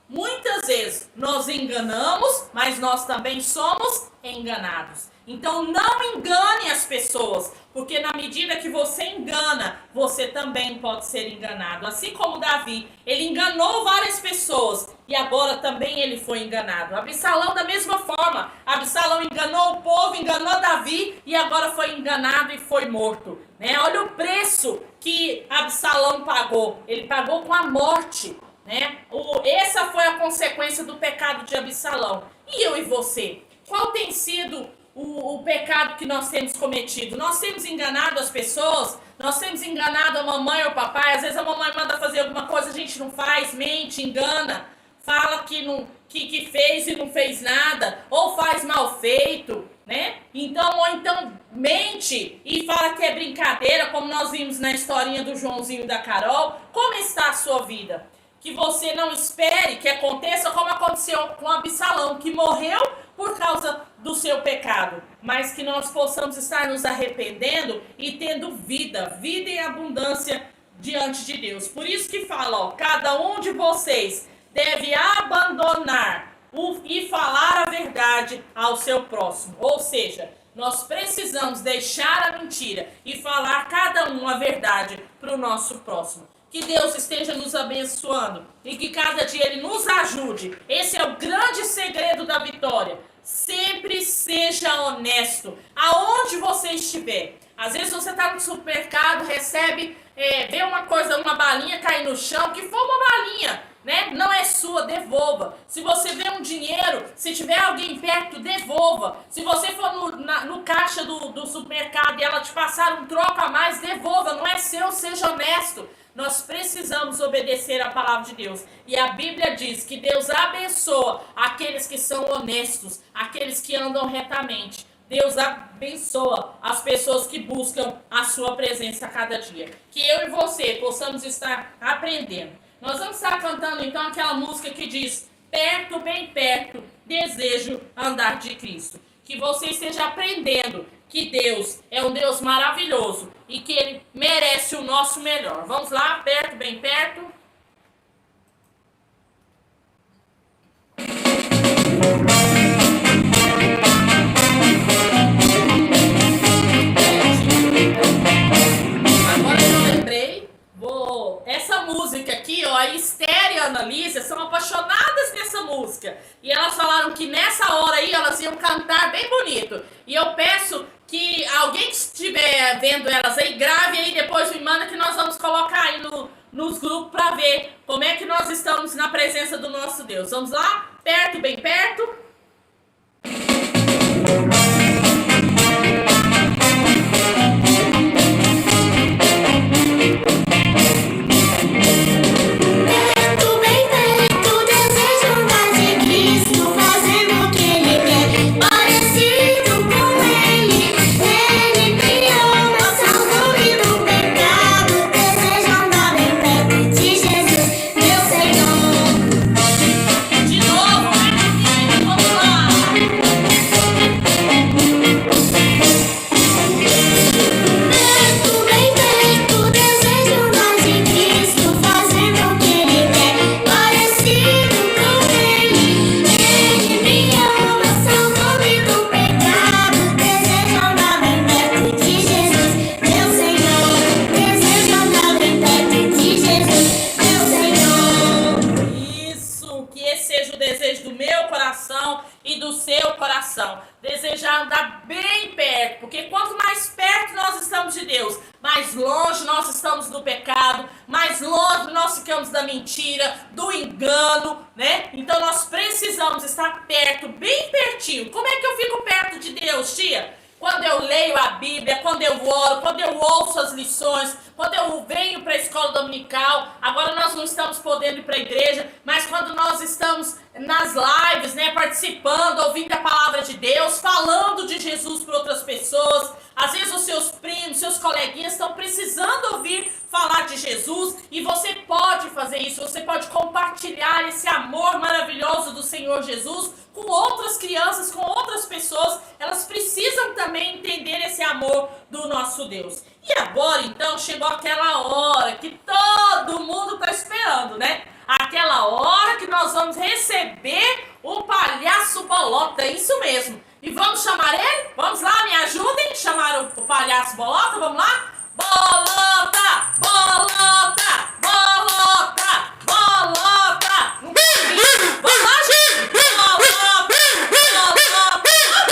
muitas vezes nós enganamos, mas nós também somos enganados. Então não engane as pessoas, porque na medida que você engana, você também pode ser enganado. Assim como Davi, ele enganou várias pessoas e agora também ele foi enganado. Absalão da mesma forma, Absalão enganou o povo, enganou Davi e agora foi enganado e foi morto. Né? Olha o preço que Absalão pagou, ele pagou com a morte. Né? Essa foi a consequência do pecado de Absalão. E eu e você? Qual tem sido o pecado que nós temos cometido? Nós temos enganado as pessoas? Nós temos enganado a mamãe ou o papai? Às vezes a mamãe manda fazer alguma coisa, a gente não faz, mente, engana, fala que fez e não fez nada, ou faz mal feito, né? Ou então mente e fala que é brincadeira, como nós vimos na historinha do Joãozinho e da Carol. Como está a sua vida? Que você não espere que aconteça como aconteceu com Absalão, que morreu por causa do seu pecado, mas que nós possamos estar nos arrependendo e tendo vida em abundância diante de Deus. Por isso que fala, cada um de vocês deve abandonar e falar a verdade ao seu próximo. Ou seja, nós precisamos deixar a mentira e falar cada um a verdade para o nosso próximo. Que Deus esteja nos abençoando e que cada dia Ele nos ajude. Esse é o grande segredo da vitória. Sempre seja honesto, aonde você estiver. Às vezes você está no supermercado, recebe, vê uma coisa, uma balinha cair no chão, que for uma balinha, né? Não é sua, devolva. Se você vê um dinheiro, se tiver alguém perto, devolva. Se você for no caixa do supermercado e ela te passar um troco a mais, devolva. Não é seu, seja honesto. Nós precisamos obedecer a palavra de Deus. E a Bíblia diz que Deus abençoa aqueles que são honestos, aqueles que andam retamente. Deus abençoa as pessoas que buscam a sua presença a cada dia. Que eu e você possamos estar aprendendo. Nós vamos estar cantando então aquela música que diz: perto, bem perto, desejo andar de Cristo. Que você esteja aprendendo que Deus é um Deus maravilhoso e que Ele merece o nosso melhor. Vamos lá, perto, bem perto. Agora eu lembrei, essa música aqui, ó, a Esther e a Analícia são apaixonadas nessa música. E elas falaram que nessa hora aí elas iam cantar bem bonito. E eu peço que alguém que estiver vendo elas aí, grave aí, depois me manda que nós vamos colocar aí nos grupos para ver como é que nós estamos na presença do nosso Deus. Vamos lá? Perto, bem perto. Perto, bem perto, desejo andar de Cristo, fazendo o que Ele quer, parecido com Ele. Ele me ama, salvou-me do pecado. Desejo andar bem perto de Jesus, meu Senhor. De novo, vamos lá. Perto, bem perto, desejo andar de Cristo, fazendo o que Ele quer, parecido com Ele. Ele me ama, salvou-me do pecado. Desejo andar bem perto de Jesus, meu Senhor. Desejo andar bem perto de Jesus, meu Senhor. Isso, que esse seja o desejo do meu coração e do seu coração. Desejar andar bem perto, porque quanto mais perto nós estamos de Deus, mais longe nós estamos do pecado, mais longe nós ficamos da mentira, do engano, né? Então nós precisamos estar perto, bem pertinho. Como é que eu fico perto de Deus, tia? Quando eu leio a Bíblia, quando eu oro, quando eu ouço as lições, quando eu venho para a escola dominical. Agora nós não estamos podendo ir para a igreja, mas quando nós estamos nas lives, né, participando, ouvindo a palavra de Deus, falando de Jesus para outras pessoas. Às vezes os seus primos, seus coleguinhas estão precisando ouvir falar de Jesus e você pode fazer isso, você pode compartilhar esse amor maravilhoso do Senhor Jesus com outras crianças, com outras pessoas. Elas precisam também entender esse amor do nosso Deus. E agora então chegou aquela hora que todo mundo está esperando, né? Aquela hora que nós vamos receber o palhaço Bolota, é isso mesmo. E vamos chamar ele? Vamos lá, me ajudem, chamar o palhaço Bolota, vamos lá? Bolota, Bolota, Bolota, Bolota. Vamos lá, gente. Bolota, Bolota, Bolota.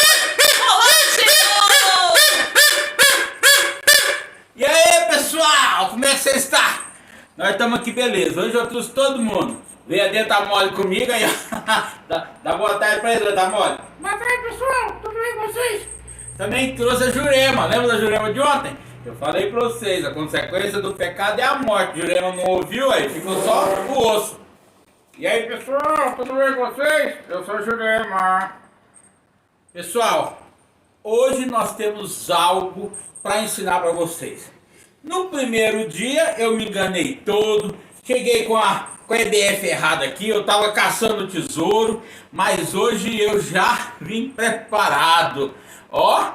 E aí, pessoal, como é que você está? Nós estamos aqui, beleza. Hoje eu trouxe todo mundo. Veio a Denta Mole comigo aí, ó. Dá boa tarde pra ele, Denta Mole. Boa tarde, pessoal. Tudo bem com vocês? Também trouxe a Jurema. Lembra da Jurema de ontem? Eu falei pra vocês, a consequência do pecado é a morte. Jurema não ouviu aí, ficou só o osso. E aí, Pessoal, tudo bem com vocês? Eu sou o Jurema. pessoal, hoje nós temos algo para ensinar para vocês. No primeiro dia eu me enganei todo, cheguei com a EBF errada aqui, eu tava caçando tesouro, mas hoje eu já vim preparado. Ó,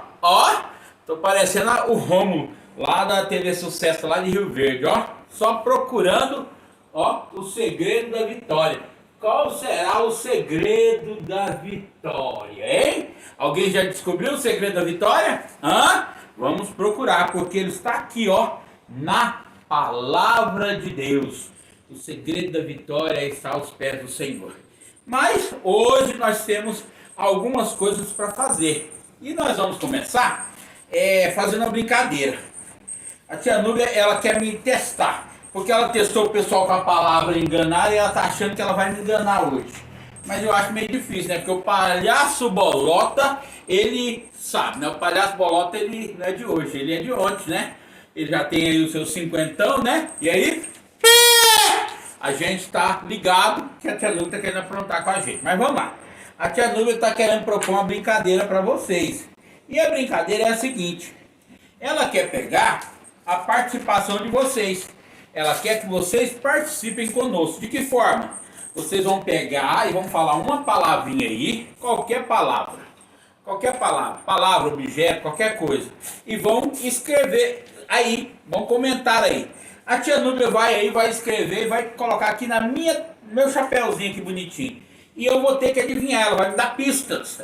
tô parecendo o Rômulo lá da TV Sucesso lá de Rio Verde, ó, só procurando, ó, o segredo da vitória. Qual será o segredo da vitória, hein? Alguém já descobriu o segredo da vitória? Vamos procurar, porque ele está aqui, ó, na palavra de Deus. O segredo da vitória está aos pés do Senhor. Mas hoje nós temos algumas coisas para fazer. E nós vamos começar fazendo uma brincadeira. A tia Núbia, ela quer me testar. Porque ela testou o pessoal com a palavra enganar e ela tá achando que ela vai me enganar hoje. Mas eu acho meio difícil, né? Porque o palhaço Bolota, ele sabe, né? O palhaço Bolota, ele não é de hoje, ele é de ontem, né? Ele já tem aí os seus cinquentão, né? E aí, a gente tá ligado que a tia Núbia tá querendo aprontar com a gente. Mas vamos lá. A tia Núbia tá querendo propor uma brincadeira para vocês. E a brincadeira é a seguinte. Ela quer pegar a participação de vocês. Ela quer que vocês participem conosco. De que forma? vocês vão pegar e vão falar uma palavrinha aí, qualquer palavra, palavra, objeto, qualquer coisa, e vão escrever aí, vão comentar aí. A tia Núbia vai aí, vai escrever e vai colocar aqui no meu chapéuzinho aqui bonitinho. E eu vou ter que adivinhar, ela vai me dar pistas,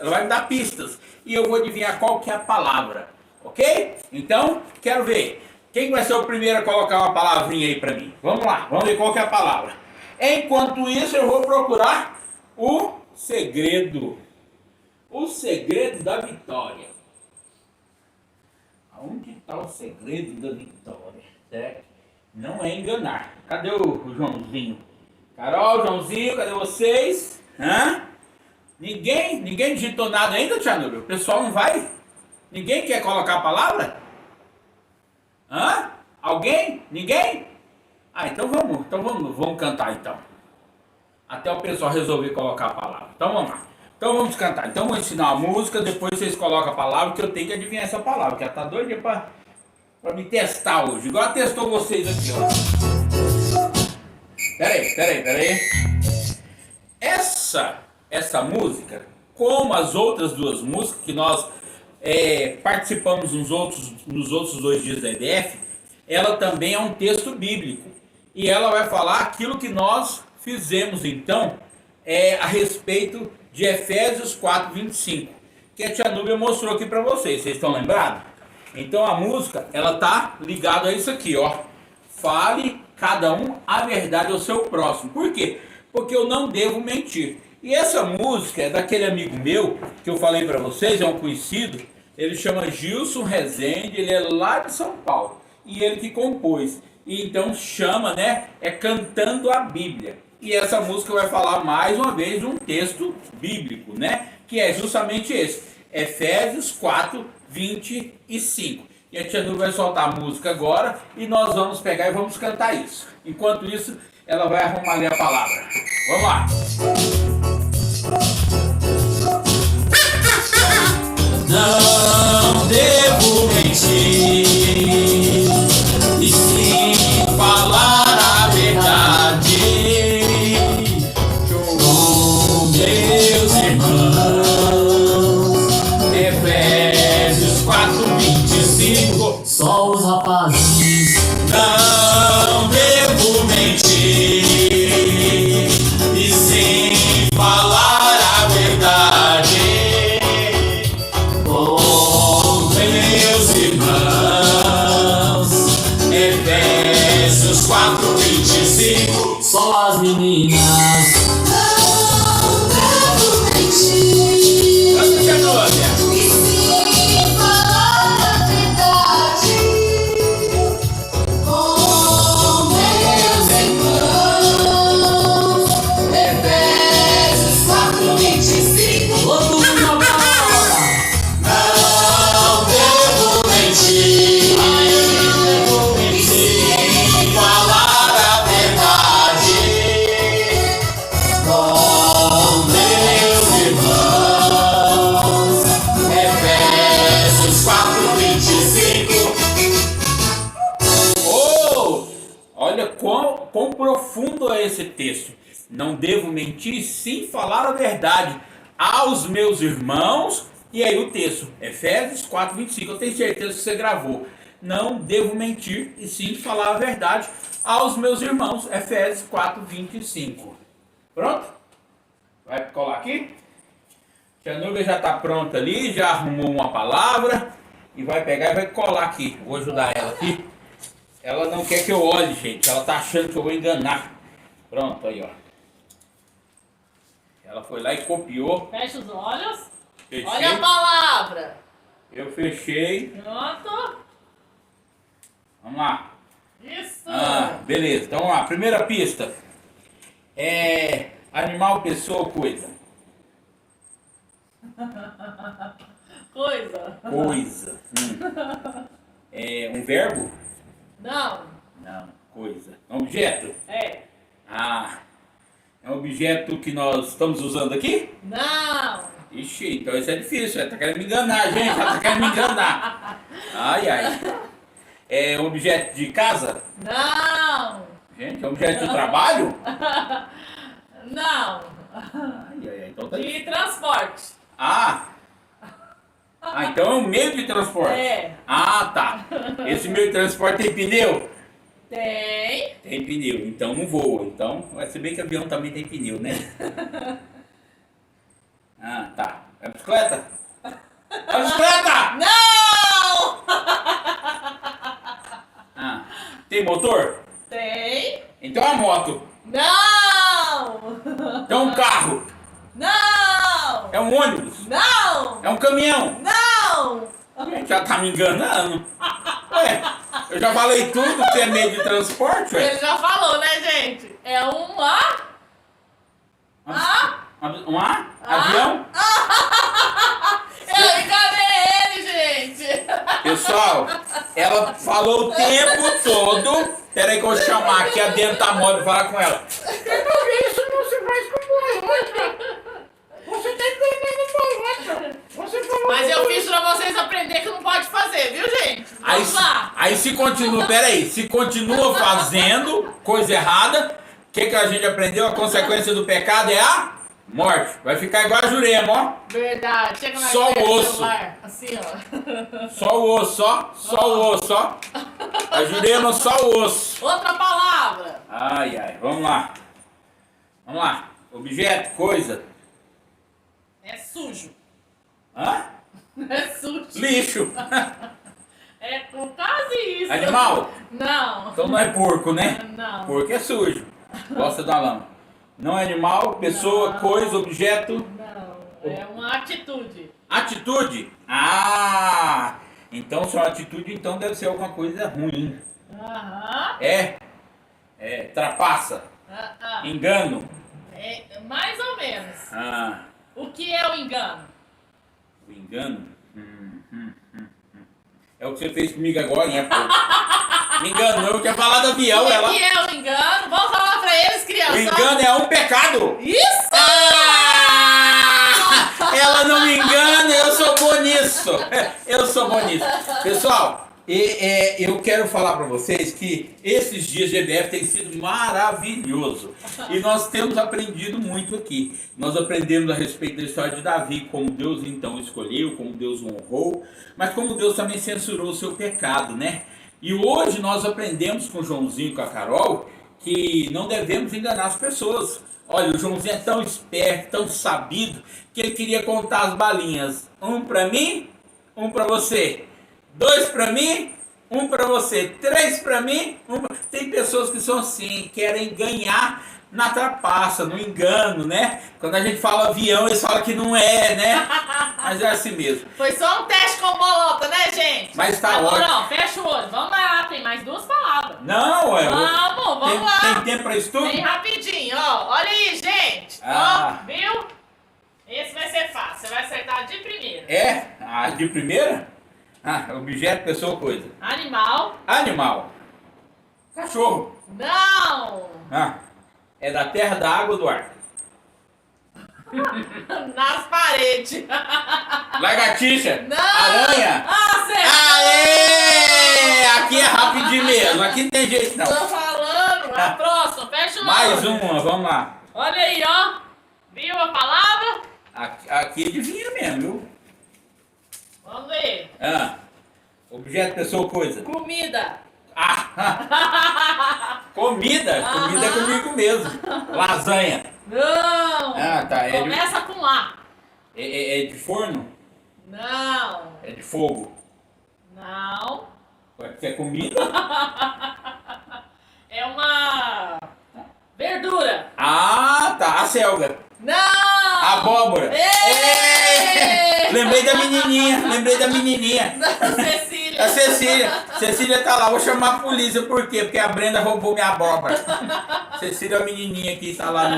e eu vou adivinhar qual que é a palavra, ok? Então, quero ver, quem vai ser o primeiro a colocar uma palavrinha aí pra mim? Vamos lá, vamos ver qual que é a palavra. Enquanto isso, eu vou procurar o segredo da vitória. Onde está o segredo da vitória? Certo? Não é enganar. Cadê o Joãozinho? Carol, Joãozinho, cadê vocês? Hã? Ninguém digitou nada ainda, tia Núbia? O pessoal não vai? Ninguém quer colocar a palavra? Hã? Alguém? Ninguém? Ah, então vamos cantar então. Até o pessoal resolver colocar a palavra. Então vamos lá. Então vamos cantar. Então vou ensinar a música, depois vocês colocam a palavra, que eu tenho que adivinhar essa palavra, que ela tá doida pra me testar hoje. Igual testou vocês aqui, ó. Peraí. Essa música, como as outras duas músicas que nós participamos nos outros 2 dias da EDF, ela também é um texto bíblico. E ela vai falar aquilo que nós fizemos então a respeito de Efésios 4:25, que a tia Núbia mostrou aqui para vocês. Vocês estão lembrados? Então a música, ela tá ligada a isso aqui, ó. Fale cada um a verdade ao seu próximo. Por quê? Porque eu não devo mentir. E essa música é daquele amigo meu, que eu falei para vocês, é um conhecido. Ele chama Gilson Rezende, ele é lá de São Paulo. E ele que compôs. E então chama, né? É Cantando a Bíblia. E essa música vai falar mais uma vez de um texto bíblico, né? Que é justamente esse. Efésios 4:25. E a tia Núbia vai soltar a música agora e nós vamos pegar e vamos cantar isso. Enquanto isso, ela vai arrumar ali a palavra. Vamos lá. Não devo mentir e sim falar a verdade com meus irmãos. Efésios 4:25. Só os rapazes. Não devo mentir e sim falar a verdade com meus irmãos. Efésios 4:25. Só as meninas. Não devo mentir Canta, tia Núbia. e sim falar a verdade com meus irmãos. Efésios 4:25. Todo mundo agora. Não devo mentir e sim falar a verdade com meus irmãos. Efésios 4:25. Oh, olha quão profundo é esse texto. Não devo mentir, sim falar a verdade aos meus irmãos. E aí o texto, Efésios 4:25. Eu tenho certeza que você gravou. Não devo mentir e sim falar a verdade aos meus irmãos. Efésios 4:25. Pronto? Vai colar aqui? Tia Núbia já está pronta ali, já arrumou uma palavra e vai pegar e vai colar aqui. Vou ajudar ela aqui. Ela não quer que eu olhe, gente. Ela tá achando que eu vou enganar. Pronto, aí, ó. Ela foi lá e copiou. Fecha os olhos. Fechei. Olha a palavra. Eu fechei. Pronto. Vamos lá. Isso. Beleza. Então, vamos lá. Primeira pista. É animal, pessoa ou coisa? Coisa. Coisa. É um verbo? Não. Não. Coisa. É um objeto? É. Ah. É um objeto que nós estamos usando aqui? Não. Ixi, então isso é difícil. Ela tá querendo me enganar, gente. Ela tá querendo me enganar. Ai, ai. É um objeto de casa? Não. Gente, é um objeto de trabalho? Não. Então tá De transporte. Então é um meio de transporte. É. Tá. Esse meio de transporte tem pneu? Tem. Tem pneu, então não voa. Então, vai ser bem que avião também tem pneu, né? Tá. É bicicleta? É bicicleta! Não! Tem motor? Tem. Então é uma moto. Não! Então é um carro. Não! É um ônibus. Não! É um caminhão. Não! Já tá me enganando. Ué, eu já falei tudo que é meio de transporte, ué. Ele já falou, né, gente? É um avião? Eu enganei ele, gente! Pessoal, ela falou o tempo todo. Peraí que eu vou chamar aqui a Dentamóvel e falar com ela. Isso não se faz com bolota. Você tá entendendo bolota. Você falou. Mas eu fiz pra vocês aprender que não pode fazer, viu, gente? Vamos lá! Aí se continua, peraí, se continua fazendo coisa errada, o que a gente aprendeu? A consequência do pecado é a morte. Vai ficar igual a Jurema, ó. Verdade, chega mais Só o perto do osso. celular, assim, ó. Só o osso, só o osso, ó. A Jurema só o osso. Outra palavra. Ai, vamos lá. Vamos lá. Objeto, coisa. É sujo. Hã? É sujo. Lixo. É quase isso. Animal? Não. Então não é porco, né? Não. Porco é sujo. Gosta da lama. Não é animal, pessoa, Não. coisa, objeto. Não. É uma atitude. Atitude? Então se é uma atitude, então deve ser alguma coisa ruim. Aham. Trapaça. Engano. É mais ou menos. Ah, O que é o engano? o engano. É o que você fez comigo agora, né, pô? Me enganou, eu tinha falado avião, ela. O que é o engano? Vamos falar pra eles, O crianças. engano é um pecado. Isso! Ela não me engana, eu sou bom nisso. Eu sou bom nisso. Pessoal, eu quero falar para vocês que esses dias de EBF tem sido maravilhoso. E nós temos aprendido muito aqui. Nós aprendemos a respeito da história de Davi, como Deus então escolheu, como Deus o honrou, mas como Deus também censurou o seu pecado, né? E hoje nós aprendemos com o Joãozinho e com a Carol que não devemos enganar as pessoas. Olha, o Joãozinho é tão esperto, tão sabido, que ele queria contar as balinhas. Um para mim, um para você. 2 para mim, um para você. 3 para mim, um pra... Tem pessoas que são assim, querem ganhar na trapaça, no engano, né? Quando a gente fala avião, eles falam que não é, né? Mas é assim mesmo. Foi só um teste com bolota, né, gente? Mas tá Agora, ótimo. ó, fecha o olho. Vamos lá, tem mais 2 palavras. Não, Vamos lá. Tem tempo para estudo? Bem rapidinho, ó. Olha aí, gente. Ah. Ó, viu? Esse vai ser fácil. Você vai acertar de primeira. De primeira? Objeto, pessoa, coisa. Animal. Animal. Cachorro. Não. É da terra, da água ou do ar? Nas paredes. Lagartixa. Não. Aranha. Acertou. Aê! Aqui é rapidinho mesmo. Aqui não tem jeito não. Tô falando. A próxima. Fecha o olho. Mais uma, vamos lá. Olha aí, ó. Viu a palavra? Aqui adivinha mesmo, viu? Vamos ver. Objeto, pessoa, coisa. Comida. Comida? Comida é comigo mesmo. Lasanha. Não. Tá. Começa com A. É de forno? Não. É de fogo? Não. É comida? É uma verdura. Tá. A selga. Não. Abóbora. Ê! Lembrei da menininha. Cecília. A Cecília tá lá, vou chamar a polícia, por quê? Porque a Brenda roubou minha abóbora. Cecília é a menininha que tá lá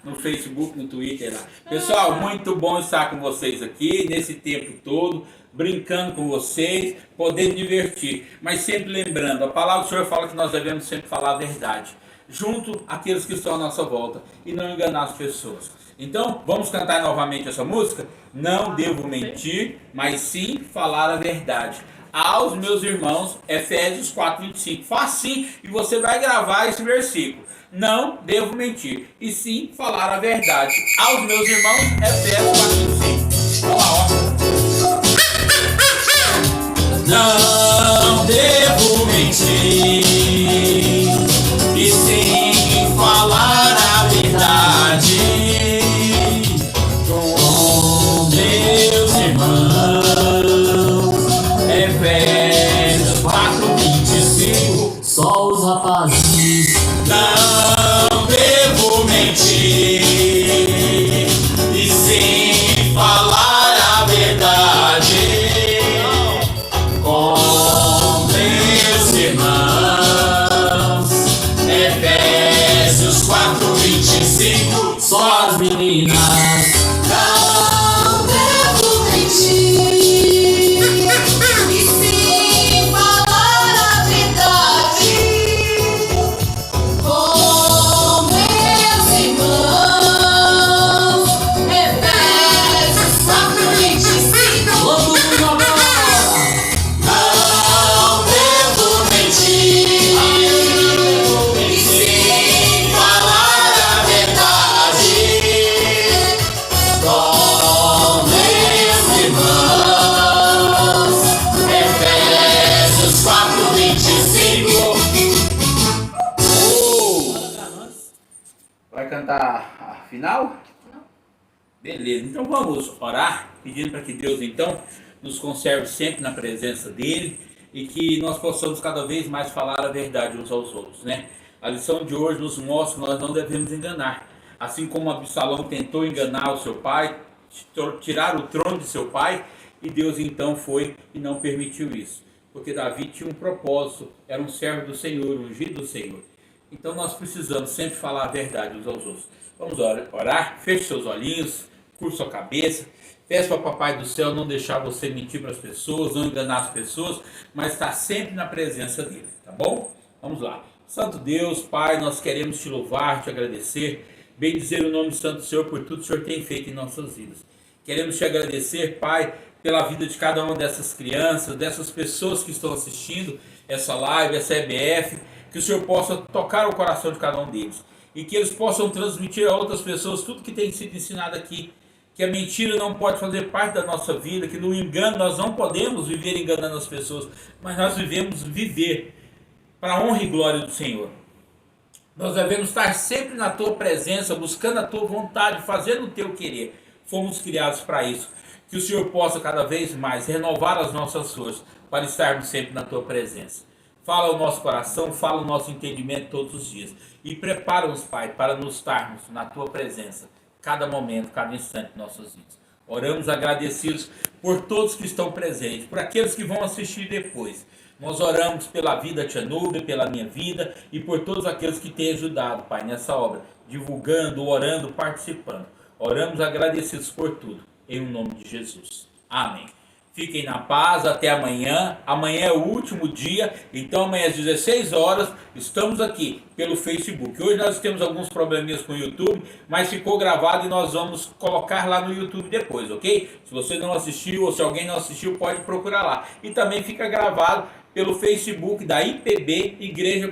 no Facebook, no Twitter lá. Pessoal, muito bom estar com vocês aqui, nesse tempo todo, brincando com vocês, podendo divertir. Mas sempre lembrando, a palavra do Senhor fala que nós devemos sempre falar a verdade, junto àqueles que estão à nossa volta, e não enganar as pessoas. Então, vamos cantar novamente essa música? Não devo mentir, mas sim falar a verdade. aos meus irmãos, Efésios 4:25. Facinho, e você vai gravar esse versículo. Não devo mentir, e sim falar a verdade. Aos meus irmãos, Efésios 4:25. Vamos lá, ó. Não devo mentir, e sim falar a verdade com meus irmãos. Efésios 4:25. Só os rapazes. Não devo mentir, e sim falar a verdade com meus irmãos. Efésios 4:25. Só as meninas. Não devo mentir, e sim falar a verdade com meus irmãos. Efésios 4:25. Todo mundo agora. Não devo mentir, e sim falar a verdade com meus irmãos. Efésios 4:25. Vai cantar a final? Beleza, então vamos orar, pedindo para que Deus então nos conserve sempre na presença dele e que nós possamos cada vez mais falar a verdade uns aos outros, né? A lição de hoje nos mostra que nós não devemos enganar. Assim como Absalão tentou enganar o seu pai, tirar o trono de seu pai, e Deus então foi e não permitiu isso. Porque Davi tinha um propósito, era um servo do Senhor, um ungido do Senhor. Então nós precisamos sempre falar a verdade uns aos outros. Vamos orar, feche seus olhinhos, curva sua cabeça, peça para o Papai do Céu não deixar você mentir para as pessoas, não enganar as pessoas, mas estar sempre na presença dele, tá bom? Vamos lá. Santo Deus, Pai, nós queremos te louvar, te agradecer, bendizer o nome do Santo Senhor por tudo que o Senhor tem feito em nossas vidas. Queremos te agradecer, Pai, pela vida de cada uma dessas crianças, dessas pessoas que estão assistindo essa live, essa EBF, que o Senhor possa tocar o coração de cada um deles e que eles possam transmitir a outras pessoas tudo que tem sido ensinado aqui, que a mentira não pode fazer parte da nossa vida, que no engano nós não podemos viver enganando as pessoas, mas nós devemos viver para a honra e glória do Senhor. Nós devemos estar sempre na tua presença, buscando a tua vontade, fazendo o teu querer. Fomos criados para isso. Que o Senhor possa cada vez mais renovar as nossas forças para estarmos sempre na tua presença. Fala o nosso coração, fala o nosso entendimento todos os dias. E prepara-nos, Pai, para nos estarmos na tua presença, cada momento, cada instante de nossas vidas. Oramos agradecidos por todos que estão presentes, por aqueles que vão assistir depois. Nós oramos pela vida Tia Núbia, pela minha vida e por todos aqueles que têm ajudado, Pai, nessa obra, divulgando, orando, participando. Oramos agradecidos por tudo, em nome de Jesus. Amém. Fiquem na paz, até amanhã. Amanhã é o último dia, então amanhã às 16 horas estamos aqui pelo Facebook. Hoje nós temos alguns probleminhas com o YouTube, mas ficou gravado e nós vamos colocar lá no YouTube depois, ok? Se você não assistiu ou se alguém não assistiu, pode procurar lá. E também fica gravado pelo Facebook da IPB Igreja